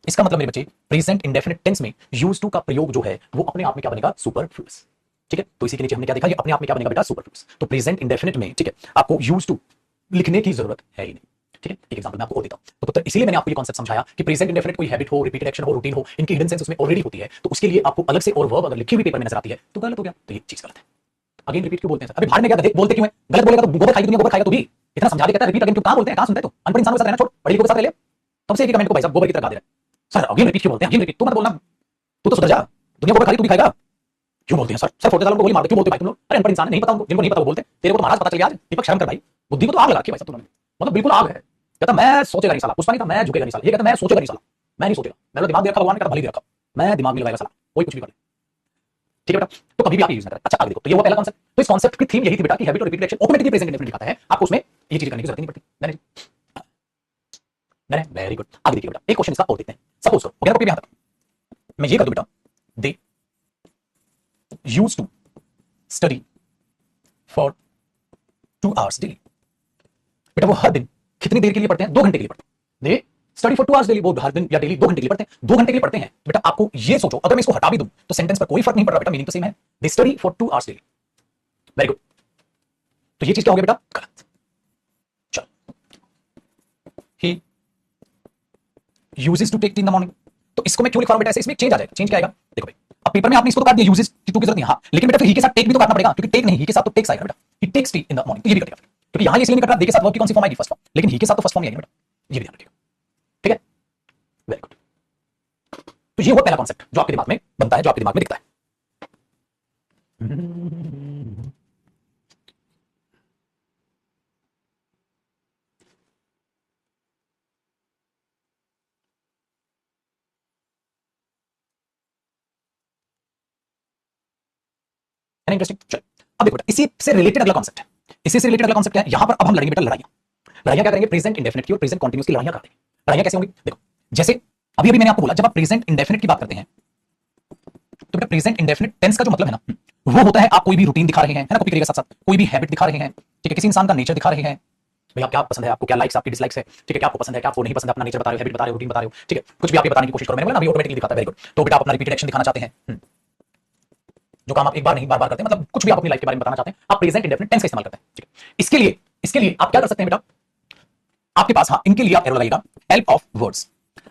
इसका मतलब मेरे बच्चे प्रेजेंट इंडेफिनिट टेंस में यूज टू का प्रयोग जो है वो अपने आप में क्या बनेगा, सुपरफ्लुअस, ठीक है। तो इसी के नीचे हमने क्या देखा, ये अपने आप में क्या बनेगा बेटा, सुपरफ्लुअस। तो प्रेजेंट इंडेफिनिट में, ठीक है, आपको यूज टू लिखने की जरूरत है ही नहीं, ठीक है। एक एग्जांपल मैं आपको और देता हूं, तो पुत्र इसीलिए मैंने आपको ये कॉन्सेप्ट समझाया कि प्रेजेंट इंडेफिनिट कोई हैबिट हो, रिपीटेड एक्शन हो, रूटीन हो, इनकी हिडन सेंस उसमें ऑलरेडी होती है, तो उसके लिए आपको अलग से और वर्ब अगर लिखी हुई पेपर में नजर आती है तो गलत हो गया, तो ये चीज गलत है। अगेन रिपीट क्यों बोलते हैं, अभी भाड़ में गया बोलते क्यों है, गलत बोलेगा तो गोबर खाएगी दुनिया, गोबर खाएगा तो भी, इतना समझा के कहता है रिपीट अगेन क्यों, कहां बोलते हैं, कहां सुनते हैं, तो अनपढ़ इंसान के साथ रहना छोड़, पढ़े लिखे के साथ रह ले। तब से एक कमेंट को भाई साहब गोबर की तरह गा दे रहा है, सर अगेन रिपीट क्यों बोलते हैं, अगेन रिपीट, तू मत बोलना, तू तो सुधर जा, दुनिया गोबर खाएगी तू भी खाएगा, क्यों बोलते हैं सर? सर फोड़ते सालों को गोली मार दे, क्यों बोलते भाई तुम लोग? अरे अनपढ़ इंसान है, नहीं पता उनको, जिनको नहीं पता वो बोलते। तेरे को तो महाराज पता चल गया आज। दीपक शर्म कर भाई, बुद्धि को तो आग लगा रखी है भाई साहब तुमने, मतलब बिल्कुल आग है। कहता मैं सोचेगा नहीं साला, पुष्पा नहीं था मैं झुकेगा नहीं साला, ये कहता मैं सोचेगा नहीं साला, मैं नहीं सोचेगा, मैंने दिमाग दे रखा भगवान ने, कहता भले दे रखा, मैं दिमाग नहीं लगाएगा साला, कोई कुछ भी कर ले। ठीक है बेटा, तो कभी भी आप यूज ना करें। अच्छा आगे देखो, तो ये वो पहला कॉन्सेप्ट। तो इस कॉन्सेप्ट की थीम यही थी बेटा कि हैबिट और repeated action automatically present indefinite दिखाता है, आपको उसमें ये चीज करने की जरूरत नहीं पड़ती। नहीं वेरी गुड। आगे देखिए बेटा, एक क्वेश्चन इसका और देखते हैं। सपोज करो वगैरह यहां तक मैं ये कर दूं बेटा, they use to study for 2 hours daily. बेटा वो हर दिन कितनी देर के लिए पढ़ते हैं? 2 घंटे के लिए पढ़ते हैं। दे स्टडी फॉर 2 hours डेली, वो हर दिन या डेली 2 घंटे के लिए पढ़ते हैं। 2 घंटे के लिए पढ़ते हैं बेटा, आपको ये सोचो अगर मैं इसको हटा भी दूं तो सेंटेंस पर कोई फर्क नहीं पड़ रहा बेटा, मीनिंग तो सेम है। दे स्टडी फॉर 2 hours डेली, वेरी गुड। तो ये चीज क्या हो गया बेटा? गलत। चलो, he uses to take tea in the morning, तो इसको मैं क्यों लिख रहा हूं बेटा ऐसे? इसमें चेंज आ जाएगा। चेंज क्या आएगा? देखो भाई, अब पेपर में आपने इसको तो काट दिया, यूजेस टू की जरूरत नहीं, हां लेकिन बेटा फिर ही के साथ टेक भी तो काटना पड़ेगा, क्योंकि टेक नहीं, ही के साथ तो टेक्स आएगा बेटा। He takes tea in the morning, तो ये भी कटेगा, क्योंकि यहां ये इसलिए नहीं कट रहा, दे के साथ वर्ब की कौन सी फॉर्म आएगी? फर्स्ट फॉर्म, लेकिन ही के साथ तो फर्स्ट फॉर्म ही आएगी बेटा, ये भी ध्यान रखिएगा। ठीक है, वेरी गुड। तो ये वो पहला कॉन्सेप्ट जो आपके दिमाग में बनता है, जो आपके दिमाग में दिखता है। इंटरेस्टिंग। चलो अब देखो बेटा, इसी से रिलेटेड अगला कॉन्सेप्ट है। इसी से रिलेटेड अगला कॉन्सेप्ट क्या है? यहां पर अब हम लड़ेंगे बेटा लड़ाइयां। लड़ाइयां क्या करेंगे? प्रेजेंट इंडेफिनिट की और प्रेजेंट कंटीन्यूअस की लड़ाइयां करते हैं। लड़ाइयां कैसे होंगी? देखो, जैसे अभी अभी मैंने आपको बोला, जब आप प्रेजेंट इंडेफिनिट की बात करते हैं तो बेटा प्रेजेंट इंडेफिनिट टेंस का जो मतलब है ना, वो होता है आप कोई भी रूटीन दिखा रहे हैं, है ना, कॉपी करिएगा साथ साथ, कोई भी हैबिट दिखा रहे हैं, ठीक है, किसी इंसान का नेचर दिखा रहे हैं, भाई आप क्या पसंद है, आपको क्या लाइक्स, आपकी डिसलाइक्स है, ठीक है, क्या आपको पसंद है, क्या आपको नहीं पसंद है, अपना नेचर बता रहे हो, हैबिट बता रहे हो, रूटीन बता रहे हो, ठीक है, कुछ भी आप ये बताने की कोशिश करो, मैंने बोला ना अभी ऑटोमेटिकली दिखाता है। Very good. तो बेटा आप अपना रिपीटेड एक्शन दिखाना चाहते हैं, जो काम आप एक बार नहीं बार बार करते हैं, मतलब कुछ भी आप अपनी लाइफ के बारे में बताना चाहते हैं, आप प्रेजेंट इंडेफिनिट टेंस का इस्तेमाल करते हैं। ठीक है, इसके लिए आप क्या कर सकते हैं बेटा, आपके पास, हाँ इनके लिए आप एरो लगाइएगा, हेल्प ऑफ वर्ड्स।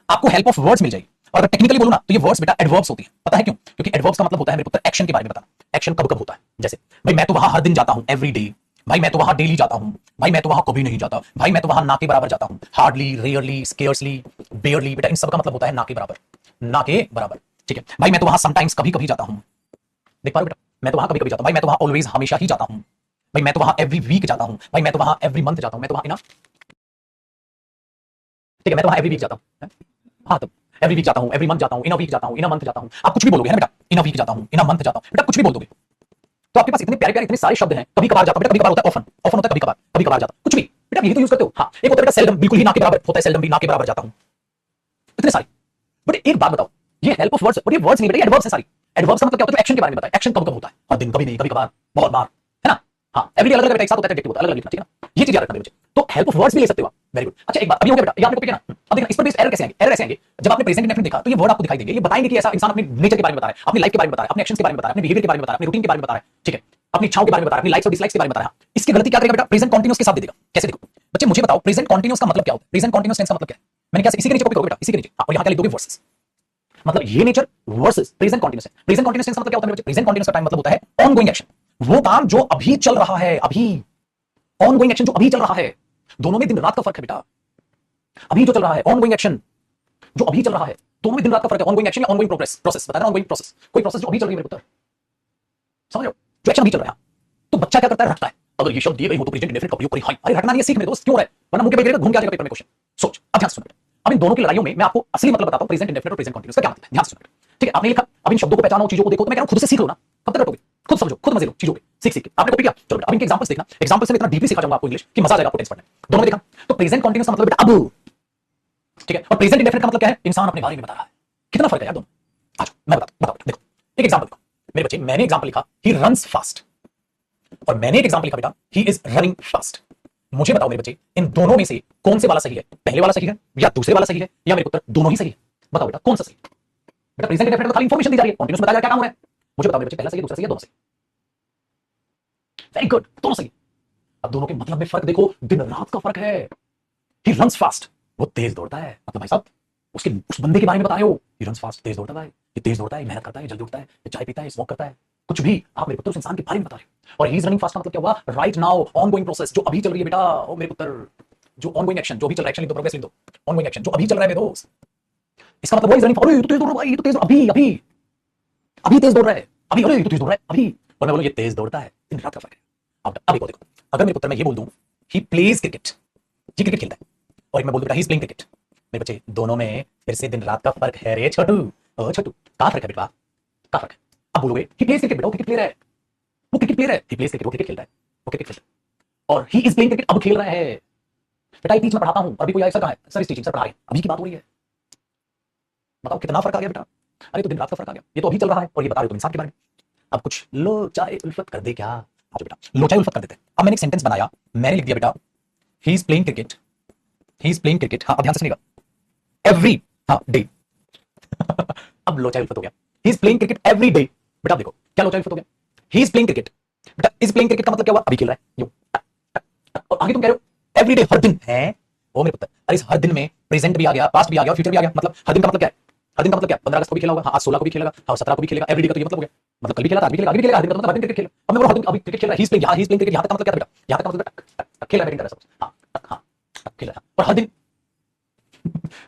आपको हेल्प ऑफ वर्ड्स मिल जाएगी। और अगर टेक्निकली बोलूं ना तो ये वर्ड्स बेटा एडवर्ब्स होती हैं। पता है क्यों? क्योंकि एडवर्ब्स का मतलब होता है मेरे पुत्र एक्शन के बारे में बताना। एक्शन कब कब होता है? जैसे भाई मैं तो वहां हर दिन जाता हूं, एवरी डे, भाई मैं तो वहां डेली जाता हूं, भाई मैं तो वहां कभी नहीं जाता, भाई मैं तो वहां ना के बराबर जाता हूं, हार्डली, रेयरली, स्केर्सली, बेयरली, बेटा इन सब का मतलब होता है ना के बराबर, ना के बराबर। ठीक है, भाई मैं तो वहां समटाइम्स कभी कभी जाता हूं, देख पा रहे हो बेटा, मैं तो वहां कभी कभी जाता हूं, भाई मैं तो वहां ऑलवेज हमेशा ही जाता हूं, भाई मैं तो वहां एवरी वीक जाता हूं, भाई मैं तो वहां एवरी मंथ जाता हूं, मैं तो वहां इन, ठीक है, मैं तो वहां एवरी वीक जाता हूं, हाँ तो एवरी वीक जाता हूं, एवरी मंथ जाता हूं, इन अ वीक जाता हूं, इन अ मंथ जाता हूं, आप कुछ भी बोलोगे है ना बेटा, इन अ वीक जाता हूं, इन अ मंथ जाता हूं, बेटा कुछ भी बोल दोगे तो आपके पास इतने प्यारे प्यारे इतने सारे शब्द हैं। कभी कभार जाता हूं बेटा, कभी कभार होता है ऑफन, ऑफन होता है कभी कभार जाता हूं, कुछ भी बेटा यही तो यूज करते हो। हाँ एक होता है बेटा सेल्डम, बिल्कुल ही ना के बराबर होता है, सेल्डम भी ना के बराबर जाता हूं, इतने सारे। बट एक बात बताओ, ये हेल्प ऑफ वर्ड्स, और ये वर्ड्स नहीं बेटा, ये एडवर्ब्स है सारी। एडवर्ब्स का मतलब क्या होता है? एक्शन के बारे में बताया, एक्शन कब कब होता है, हर दिन, कभी नहीं, कभी कभार, बहुत बार, है ना। हाँ एवरीडे अलग अलग एक साथ होता है, एडजेक्टिव होता है अलग अलग लिखना, ठीक है ना, ये चीज याद रखना बच्चे। तो हेल्प ऑफ वर्ड्स भी ले सकते हो आप, वेरी गुड। अच्छा एक बात अभी हो गया बेटा, ये आपने कॉपी किया ना, अब देखना इस पर बेस्ड एरर कैसे आएंगे? एरर ऐसे आएंगे जब आपने प्रेजेंट इंडेफिनिट देखा तो ये वर्ड आपको दिखाई देंगे, ये बताएंगे कि ऐसा इंसान अपने नेचर के बारे में बता रहा है, अपनी लाइफ के बारे में बता रहा है, अपने एक्शंस के बारे में बता रहा है, अपने बिहेवियर के बारे में बता रहा है, अपने रूटीन के बारे में बता रहा है, ठीक है, अपनी इच्छाओं के बारे में बता रहा है, अपनी लाइक्स और डिसलाइक्स के बारे में बता रहा है। इसकी गलती क्या करेगा बेटा? प्रेजेंट कंटीन्यूअस के साथ दे देगा। कैसे? देखो बच्चे मुझे बताओ प्रेजेंट कंटीन्यूअस का मतलब क्या होता है? प्रेजेंट कंटीन्यूअस टेंस का मतलब क्या है? मैंने क्या इसी के नीचे कॉपी करोगे बेटा, इसी के नीचे, और यहां क्या लिख दोगे? वर्सेस। मतलब ये नेचर वर्सेस प्रेजेंट कंटीन्यूअस है। प्रेजेंट कंटीन्यूअस टेंस का मतलब क्या होता है बच्चे? प्रेजेंट कंटीन्यूअस का टाइम मतलब होता है ऑनगोइंग एक्शन, वो काम जो अभी चल रहा है, अभी ऑनगोइंग एक्शन जो अभी चल रहा है। दोनों में दिन रात का फर्क है बेटा। अभी जो चल रहा है ऑनगोइंग एक्शन जो अभी चल रहा है, दोनों में दिन रात का फर्क है। ऑनगोइंग एक्शन या ऑनगोइंग प्रोसेस बताया ना, ऑनगोइंग प्रोसेस, कोई प्रोसेस जो अभी चल रही है मेरे पुत्र, समझ रहे हो? जो एक्शन अभी चल रहा है। तो बच्चा क्या करता है? रटता है। अगर ये शब्द दिए गए हो तो प्रेजेंट इंडेफिनिट का प्रयोग करें। हां अरे रटना नहीं है, सीख मेरे दोस्त, क्यों रहा है? वरना मुंह के बैठेगा घूम के आ जाएगा पेपर में क्वेश्चन। सोच, अब ध्यान से सुनो। अब इन दोनों की लड़ाइयों में मैं आपको असली मतलब बताता हूं, प्रेजेंट इंडेफिनिट और प्रेजेंट कंटीन्यूअस का क्या मतलब है। ध्यान से सुनो, ठीक है? आपने लिखा, अब इन शब्दों को पहचानो, चीजों को देखो, तो मैं कह रहा हूं खुद से सीख लो ना। कब तक रटोगे? खुद समझो, खुद मजे लो चीजों के, सीख सीख के। आपने कॉपी किया, चलो अब इनके एग्जांपल्स देखना। एग्जांपल्स से मैं इतना डीपली सिखा जाऊंगा आपको इंग्लिश कि मजा आ जाएगा आपको टेंस पढ़ने। दोनों में देखा तो प्रेजेंट कंटीन्यूअस का मतलब बेटा अब, ठीक है, और प्रेजेंट इंडेफिनिट का मतलब क्या है? इंसान अपने बारे में बता रहा है। कितना फर्क है यार दोनों? आज मैं बताओ देखो, एक एग्जांपल देखो मेरे बच्चे, मैंने एग्जांपल लिखा ही रन्स फास्ट, और मैंने एक एग्जांपल लिखा बेटा ही इज रनिंग फास्ट। मुझे बताओ मेरे बच्चे, इन दोनों में से कौन से वाला सही है? पहले वाला सही है या दूसरे वाला सही है, या मेरे पुत्र दोनों ही सही है? बताओ बेटा कौन सा सही है? बेटा प्रेजेंट इंडेफिनिट में खाली इंफॉर्मेशन दी जा रही है, कंटीन्यूअस बताया जा रहा है क्या काम हो रहा है। मुझे बताओ मेरे बच्चे, पहला सही है, दूसरा सही है, दोनों सही? वेरी गुड, दोनों सही। अब दोनों के मतलब में फर्क देखो, दिन रात का फर्क है। ही रन्स फास्ट, वो तेज दौड़ता है, मतलब भाई साहब उसके उस बंदे के बारे में बता रहे हो। ही रन्स फास्ट, तेज दौड़ता है, ये तेज दौड़ता है, मेहनत करता है, जल्दी उठता है, ये चाय पीता है, स्मोक करता है, कुछ भी आप मेरे पुत्र उस इंसान के बारे में बता रहे हो। और ही इज रनिंग फास्ट का मतलब क्या हुआ? राइट नाउ ऑनगोइंग प्रोसेस जो अभी चल रही है बेटा, ओ मेरे पुत्र, जो ऑनगोइंग एक्शन जो अभी चल रहा है, एक्शन लिख दो, प्रोग्रेस लिख दो, ऑनगोइंग एक्शन जो अभी चल रहा है मेरे दोस्त, इसका मतलब वो इज रनिंग, अरे तो तेज दौड़ रहा है भाई, तो तेज, अभी अभी अभी तेज दौड़ रहा है, अभी अरे ये तो तेज दौड़ रहा है अभी, और मैं बोलूं ये तेज दौड़ता है, दिन रात का फर्क है। अब एक और देखो, अगर मेरे पुत्र मैं ये बोल दूं ही प्लेज क्रिकेट, ये क्रिकेट खेलता है, और एक मैं बोल दूं ही इज प्लेइंग क्रिकेट, मेरे बच्चे दोनों में फिर से दिन रात का फर्क है रे छोटू। ओ छोटू, कहां फर्क है बेटा, कहां फर्क है? अब बोलोगे ही प्लेज क्रिकेट, बेटा वो क्रिकेट प्लेयर है, वो क्रिकेट प्लेयर है, ही प्लेज क्रिकेट, वो क्रिकेट खेलता है, वो क्रिकेट खेलता है, और ही इज प्लेइंग क्रिकेट अब खेल रहा है। बेटा ये टीच मैं पढ़ाता हूं, अभी कोई सर कहां है, सर इस टीचिंग सर पढ़ा रहे हैं, अभी की बात हो रही है। बताओ कितना फर्क आ गया बेटा, अरे तो दिन रात का फर्क आ गया, ये तो अभी चल रहा है और ये बता रहे हो तुम इंसान के बारे में। अब कुछ लो चाहे उल्फत कर दे क्या, आज बेटा लो चाहे उल्फत कर देते हैं। अब मैंने एक सेंटेंस बनाया, मैंने लिख दिया बेटा he is playing cricket, he is playing cricket, हाँ अब ध्यान से सुनिएगा, एवरी हाँ डे अब लो चाहे उल्फत हो गया, he is playing cricket every day. बेटा देखो क्या लो चाहे उल्फत हो गया, ही इज प्लेइंग क्रिकेट, बेटा इज प्लेइंग क्रिकेट का मतलब क्या हुआ, अभी खेल रहा है यूं, और आगे तुम कह रहे हो एवरी डे हर दिन है, ओ मेरे पुत्र, अरे इस हर दिन में प्रेजेंट भी आ गया, पास्ट भी आ गया और फ्यूचर भी आ गया, मतलब हर दिन का मतलब क्या है, हर दिन का मतलब क्या, 15 अगस्त को भी खेला होगा, हाँ आज 16 को भी खेलेगा, हाँ 17 को भी खेलेगा, एवरी डे का तो ये मतलब हो गया, मतलब कल भी खेला, आज भी खेलेगा, आगे भी खेलेगा, हर दिन का मतलब हर दिन क्रिकेट खेला। अब मैं बोल रहा हूं अभी क्रिकेट खेल रहा है, he is playing, he is playing cricket, यहां तक का मतलब क्या था बेटा, यहां तक का मतलब खेल रहा है, बैटिंग कर रहा है, हाँ हाँ खेल रहा है, और हर दिन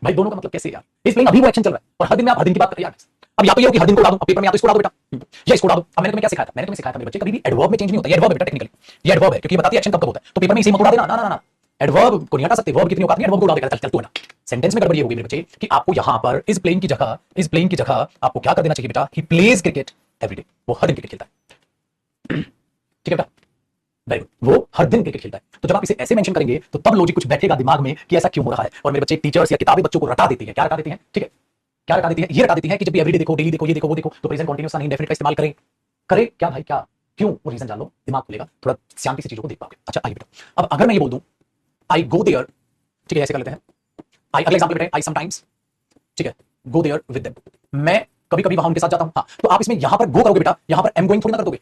भाई दोनों का मतलब कैसे यार, इस प्लेइंग अभी वो एक्शन चल रहा है और हर दिन में आप हर दिन की बात करिए यार। अब या तो ये हो कि हर दिन को उड़ा दूं, अब पेपर में या तो इसको उड़ा दो बेटा, या इसको उड़ा दो। अब मैंने तुम्हें क्या सिखाया था, मैंने तुम्हें सिखाया था मेरे बच्चे कभी भी एडवर्ब में चेंज नहीं होता, ये एडवर्ब है बेटा टेक्निकली, ये एडवर्ब है क्योंकि ये बताती है एक्शन कब कब होता है, तो पेपर में इसे मत उड़ा देना, ना ना ना, एडवर्ब को नहीं हटा सकते, वर्ब कितनी औकात नहीं, एडवर्ब को उड़ा देगा, चल चल तू हटा। सेंटेंस में गड़बड़ी होगी मेरे बच्चे कि आपको यहां पर इज प्लेइंग की जगह आपको क्या कर देना चाहिए बेटा, he plays cricket every day, वो हर दिन क्रिकेट खेलता है, ठीक है बेटा, वेरी गुड, वो हर दिन क्रिकेट खेलता है। तो जब आप इसे ऐसे मेंशन करेंगे तो तब लॉजिक कुछ बैठेगा दिमाग में कि ऐसा क्यों हो रहा है। और मेरे बच्चे टीचर्स या किताबें बच्चों को रटा देती है, क्या रटा देती है, ठीक है, क्या रटा देती है, ये रटा देती है कि जब भी एवरीडे देखो, डेली देखो, ये देखो वो देखो, तो प्रेजेंट कंटीन्यूअस नहीं इंडेफिनिट का इस्तेमाल करें, करे क्या भाई, क्या क्यों, वो रीजन जान लो, दिमाग खुलेगा, थोड़ा शांति से चीजों को देख पाओगे। अच्छा आइए बेटा, अब अगर मैं ये बोल दूं आई गो देयर, ठीक है ऐसे कर लेते हैं, आई अगला एग्जांपल बेटा, आई समटाइम्स, ठीक है, गो देयर विद देम, मैं कभी कभी वहां उनके साथ जाता हूं, हाँ तो आप इसमें यहां पर गो करोगे बेटा, यहां पर एम गोइंग थोड़ी ना कर दोगे,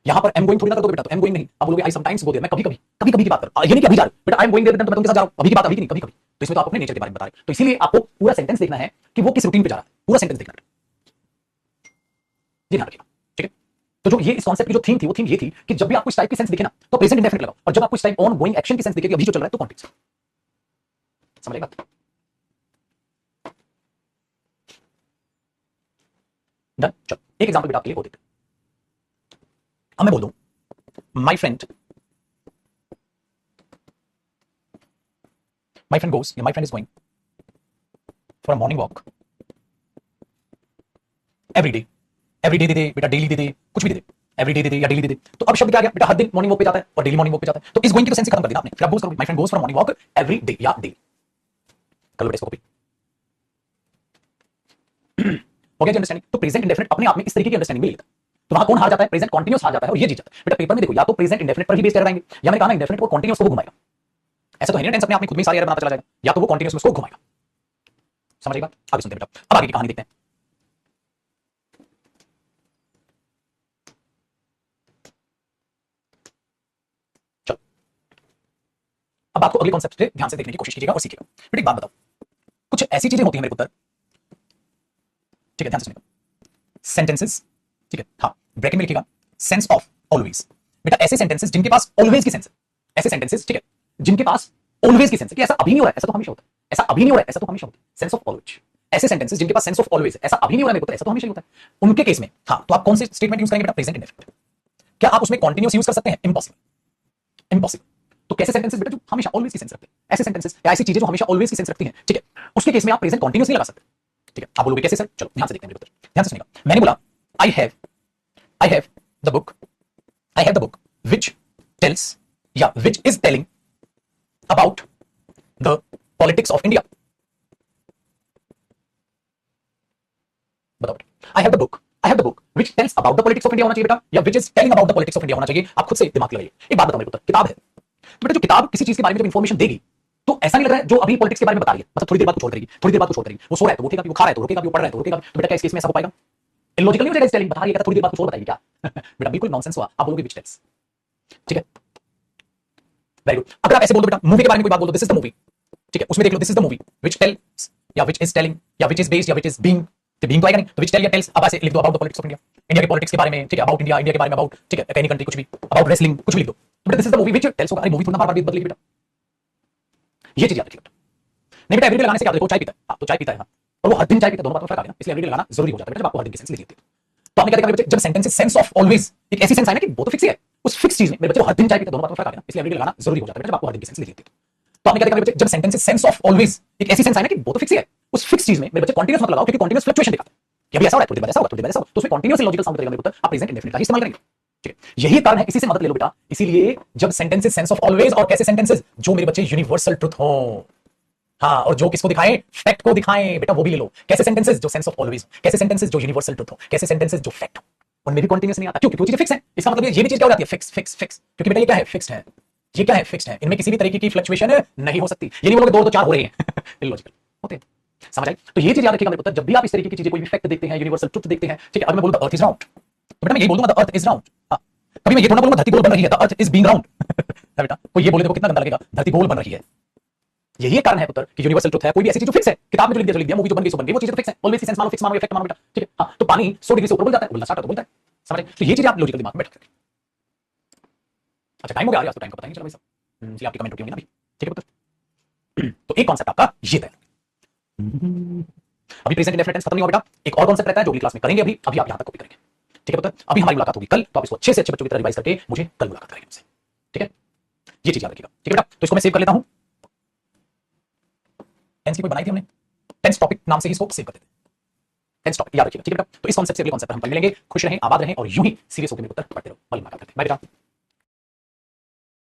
यहां पर एम गोइंग थोड़ी ना कर दोगे बेटा, तो एम गोइंग नहीं, आप बोलोगे आई समटाइम्स गो देयर, मैं कभी कभी कभी कभी की बात कर रहा हूं, ये नहीं कि अभी जा रहा हूं बेटा, आई एम गोइंग देयर तो मैं उनके साथ जा रहा हूं, अभी की बात अभी की नहीं, कभी कभी, तो इसमें तो आप अपने नेचर के बारे में बता रहे हैं, तो इसीलिए आपको पूरा सेंटेंस देखना है कि वो किस रूटीन पे जा रहा है, पूरा सेंटेंस देखना है, ये ध्यान रखिएगा, ठीक है। तो जो ये इस कॉन्सेप्ट की जो थीम थी, वो थीम ये थी कि जब भी आपको इस टाइप की सेंस दिखे ना तो प्रेजेंट इंडेफिनिट लगाओ, और जब आपको इस टाइप ऑन गोइंग एक्शन की सेंस दिखे कि अभी जो चल रहा है तो कॉन्टिन्यूस, समझ आएगा। डन, चलो एक एग्जांपल बेटा आपके लिए वो देते हैं। अब मैं बोल दूं my friend goes, my friend is going for a morning walk every day, every day दे दे बेटा, डेली दे दे, कुछ भी दे दे, एवरी डे दे दे या डेली दे दे, तो अब शब्द क्या आ गया बेटा, हर दिन मॉर्निंग वॉक पे जाता है और डेली मॉर्निंग वॉक पे जाता है, तो इस गोइंग की तो सेंस खत्म कर दिया आपने, फिर आप गोस करोगे my friend goes for morning walk every day या डेली, कर लो बेटा इसको कॉपी, हो गया जी अंडरस्टैंडिंग। तो प्रेजेंट इंडेफिनिट अपने आप में इस तरीके की अंडरस्टैंडिंग में लेता है, तो वहां कौन हार जाता है, प्रेजेंट कंटीन्यूअस हार जाता है और ये जीत जाता है। बेटा पेपर में देखो या तो प्रेजेंट इंडेफिनिट पर ही बेस कराएंगे, या मैंने कहा ना इंडेफिनिट को कंटीन्यूअस को घुमाएगा, ऐसा तो है नहीं टेंस अपने आप में खुद में सारी एरर बनाता चला जाएगा, या तो वो कंटीन्यूअस उसको घुमाएगा, समझिएगा। आगे सुनते हैं बेटा, अब आगे की कहानी देखते हैं। चलो अब आपको अगले कॉन्सेप्ट से ध्यान से देखने की कोशिश कीजिएगा और सीखिएगा। बेटा एक बात बताओ, कुछ ऐसी चीजें होती हैं मेरे पुत्र, ठीक है ध्यान से सुनिएगा, सेंटेंसेस, ठीक है, हाँ ब्रैकेट में लिखिएगा सेंस ऑफ ऑलवेज, बेटा ऐसे सेंटेंसेस जिनके पास ऑलवेज की सेंस है, ऐसे सेंटेंसेस ठीक है जिनके पास ऑलवेज की सेंस है, कि ऐसा अभी नहीं हो रहा है, ऐसा तो हमेशा होता है, ऐसा अभी नहीं हो रहा है, ऐसा तो हमेशा होता है, सेंस ऑफ ऑलवेज, ऐसे सेंटेंसेस जिनके पास सेंस ऑफ ऑलवेज है, ऐसा अभी नहीं हो रहा है मेरे पुत्र, ऐसा तो हमेशा ही होता है, उनके केस में हाँ तो आप कौन से स्टेटमेंट यूज करेंगे बेटा, प्रेजेंट इंडेफिनिट। क्या आप उसमें कॉन्टिन्यूस यूज कर सकते हैं, इम्पॉसिबल, इम्पॉसिबल। तो कैसे सेंटेंसेस बेटा जो हमेशा ऑलवेज की सेंस रखते हैं, ऐसे सेंटेंसेस या ऐसी चीजें जो हमेशा ऑलवेज की सेंस रखती हैं, ठीक है, उसके केस में आप प्रेजेंट कॉन्टिन्यूस नहीं लगा सकते, ठीक है। आप बोलोगे कैसे सर, चलो ध्यान से देखते हैं मेरे पुत्र, ध्यान से सुनिएगा। मैंने बोला I have the book, I have the book which tells, yeah, which is telling about the politics of India. बताओ बेटा, I have the book which tells about the politics of India होना चाहिए बेटा, या which is telling about the politics of India होना चाहिए। आप खुद से दिमाग लगाइए। एक बात बताओ मेरे पुत्र, किताब है तो बेटा जो किताब किसी चीज के बारे में जब इंफॉर्मेशन देगी तो ऐसा नहीं लग रहा है जो अभी पॉलिटिक्स के बारे में बता रही है, मतलब थोड़ी देर बाद कुछ और करेगी, थोड़ी देर बाद कुछ और करेगी, वो सो रहा है तो उठेगा, वो खा रहा है तो रुकेगा, वो पढ़ रहा है तो रुकेगा, तो बेटा क्या इस केस में ऐसा हो पाएगा, इलॉजिकल नहीं हो जाएगा, इस टेलिंग बता रही है थोड़ी देर बाद कुछ और बताएगी क्या बेटा बिल्कुल नॉनसेंस हुआ। आप बोलोगे which tells, ठीक है वेरी गुड। अगर आप ऐसे बोल दो बेटा मूवी के बारे में कोई बात बोल दो, दिस इज द मूवी, ठीक है, उसमें देख लो this is the movie which tells या व्हिच इज टेलिंग या व्हिच इज बेस्ड या व्हिच इज बीइंग, तो बीइंग तो आएगा नहीं, तो व्हिच टेल या टेल्स, अब ऐसे लिख दो about the politics of India, India के पॉलिटिक्स के बारे में, ठीक है, अबाउट इंडिया, इंडिया के बारे में, अबाउट, ठीक है, एनी कंट्री कुछ भी, अबाउट रेसलिंग कुछ भी लिख दो, तो बेटा this is the movie which tells होगा, अरे मूवी थोड़ा बार-बार बदलेगी बेटा, ये चीज याद रखिए बेटा। नहीं बेटा एवरीडे लगाने से क्या देखो चाय पीता है, हां तो चाय पीता है, हां और वो हर दिन चाय पीता है, दोनों बातों में फर्क आ गया ना, इसलिए एवरीडे लगाना जरूरी हो जाता है बेटा जब आपको हर दिन की सेंस लिखनी होती है। तो आपने क्या देखा मेरे बच्चे, जब सेंटेंस सेंस ऑफ ऑलवेज एक ऐसी सेंस है ना कि वो तो फिक्स ही है, उस फिक्स चीज में मेरे बच्चे को हर दिन चाय पीते दोनों बातों में फर्क आ गया, इसलिए एवरीडे लगाना जरूरी हो जाता है जब आपको हर दिन की सेंस लिखी होती है। तो आपने क्या देखा मेरे बच्चे, जब सेंटेंस सेंस ऑफ ऑलवेज एक ऐसी सेंस है ना कि वो तो फिक्स ही है, उस फिक्स चीज में मेरे बच्चे कॉन्टिन्यूस मत लगाओ, क्योंकि कॉन्टिन्यूस फ्लक्चुएशन दिखाता है कि अभी ऐसा हो रहा है, थोड़ी देर बाद ऐसा होगा, थोड़ी देर बाद ऐसा होगा, तो उसमें कॉन्टिन्यूस लॉजिकल साउंड करेगा मेरे पुत्र, आप प्रेजेंट इंडेफिनिट का ही इस्तेमाल करेंगे। ठीक है, यही कारण है, इसी से मदद ले लो बेटा। इसीलिए जब सेंटेंसेस सेंस ऑफ ऑलवेज और कैसे सेंटेंसेस जो मेरे बच्चे यूनिवर्सल ट्रुथ हो, हाँ, और जो किसको दिखाएं, फैक्ट को दिखाएं बेटा, वो भी ले लो। कैसे सेंटेंसेस जो सेंस ऑफ ऑलवेज हो, कैसे सेंटेंसेस जो यूनिवर्सल ट्रुथ हो, कैसे सेंटेंसेस जो फैक्ट हो, उनमें भी कॉन्टिन्यूस नहीं आता, क्योंकि वो चीजें फिक्स है। इसका मतलब ये भी चीज क्या हो जाती है, फिक्स फिक्स फिक्स, क्योंकि बेटा ये क्या है, फिक्स्ड है। ये क्या है, फिक्स्ड है, इनमें किसी भी तरीके की फ्लक्चुएशन नहीं हो सकती। ये नहीं बोलोगे दो तो चार हो रहे हैं इलॉजिकल होते हैं। समझ आई? तो ये चीज याद रखिएगा मेरे पुत्र, जब भी आप इस तरीके की चीजें, कोई भी फैक्ट देखते हैं, यूनिवर्सल ट्रुथ देखते हैं, ठीक है, अगर मैं बोलूं द अर्थ इज राउंड, तो बेटा मैं ये बोल दूंगा द अर्थ इज राउंड। हाँ, कभी मैं ये थोड़ा बोलूंगा धरती गोल बन रही है, the earth is being round बेटा, कोई ये बोले तो कितना गंदा लगेगा, धरती गोल बन रही है। यही कारण है पुत्र कि यूनिवर्सल ट्रुथ है, कोई भी ऐसी चीज जो फिक्स है, किताब में जो लिख दिया जो लिख दिया, मूवी जो बन गई सो बन गई, वो चीज तो फिक्स है, ऑलवेज की सेंस मानो, फिक्स मानो, इफेक्ट मानो बेटा। ठीक है, हाँ, तो पानी 100 डिग्री से ऊपर बोल जाता है, बोलना स्टार्ट तो बोलता है। समझ? तो ये चीज आप लॉजिकल दिमाग में बैठ करके। अच्छा, टाइम हो गया, आज तो टाइम का पता नहीं चला भाई साहब। चलिए, आपकी कमेंट होती होंगी ना अभी। ठीक है पुत्र, तो एक कॉन्सेप्ट आपका ये है। अभी प्रेजेंट इंडेफिनिट टेंस खत्म नहीं हुआ बेटा, एक और कॉन्सेप्ट रहता है जो अगली क्लास में करेंगे। अभी अभी आप यहां तक कॉपी करेंगे। ठीक है पुत्र, अभी हमारी मुलाकात होगी कल, तो आप इसको अच्छे से अच्छे बच्चों की तरह रिवाइज करके मुझे कल मुलाकात करेंगे मुझसे। ठीक है, ये चीज याद रखिएगा। ठीक है बेटा, तो इसको मैं सेव कर लेता हूं। टेंस की कोई बनाई थी हमने, टेंस टॉपिक नाम से ही इसको सेव कर देते हैं। टेंस टॉपिक याद रखिएगा। ठीक है बेटा, तो इस कॉन्सेप्ट से अगले कॉन्सेप्ट पर हम कल मिलेंगे। खुश रहें, आबाद रहें और यूं ही सीरियस होकर मेरे पुत्र पढ़ते रहो। कल मुलाकात करते हैं। बाय बेटा।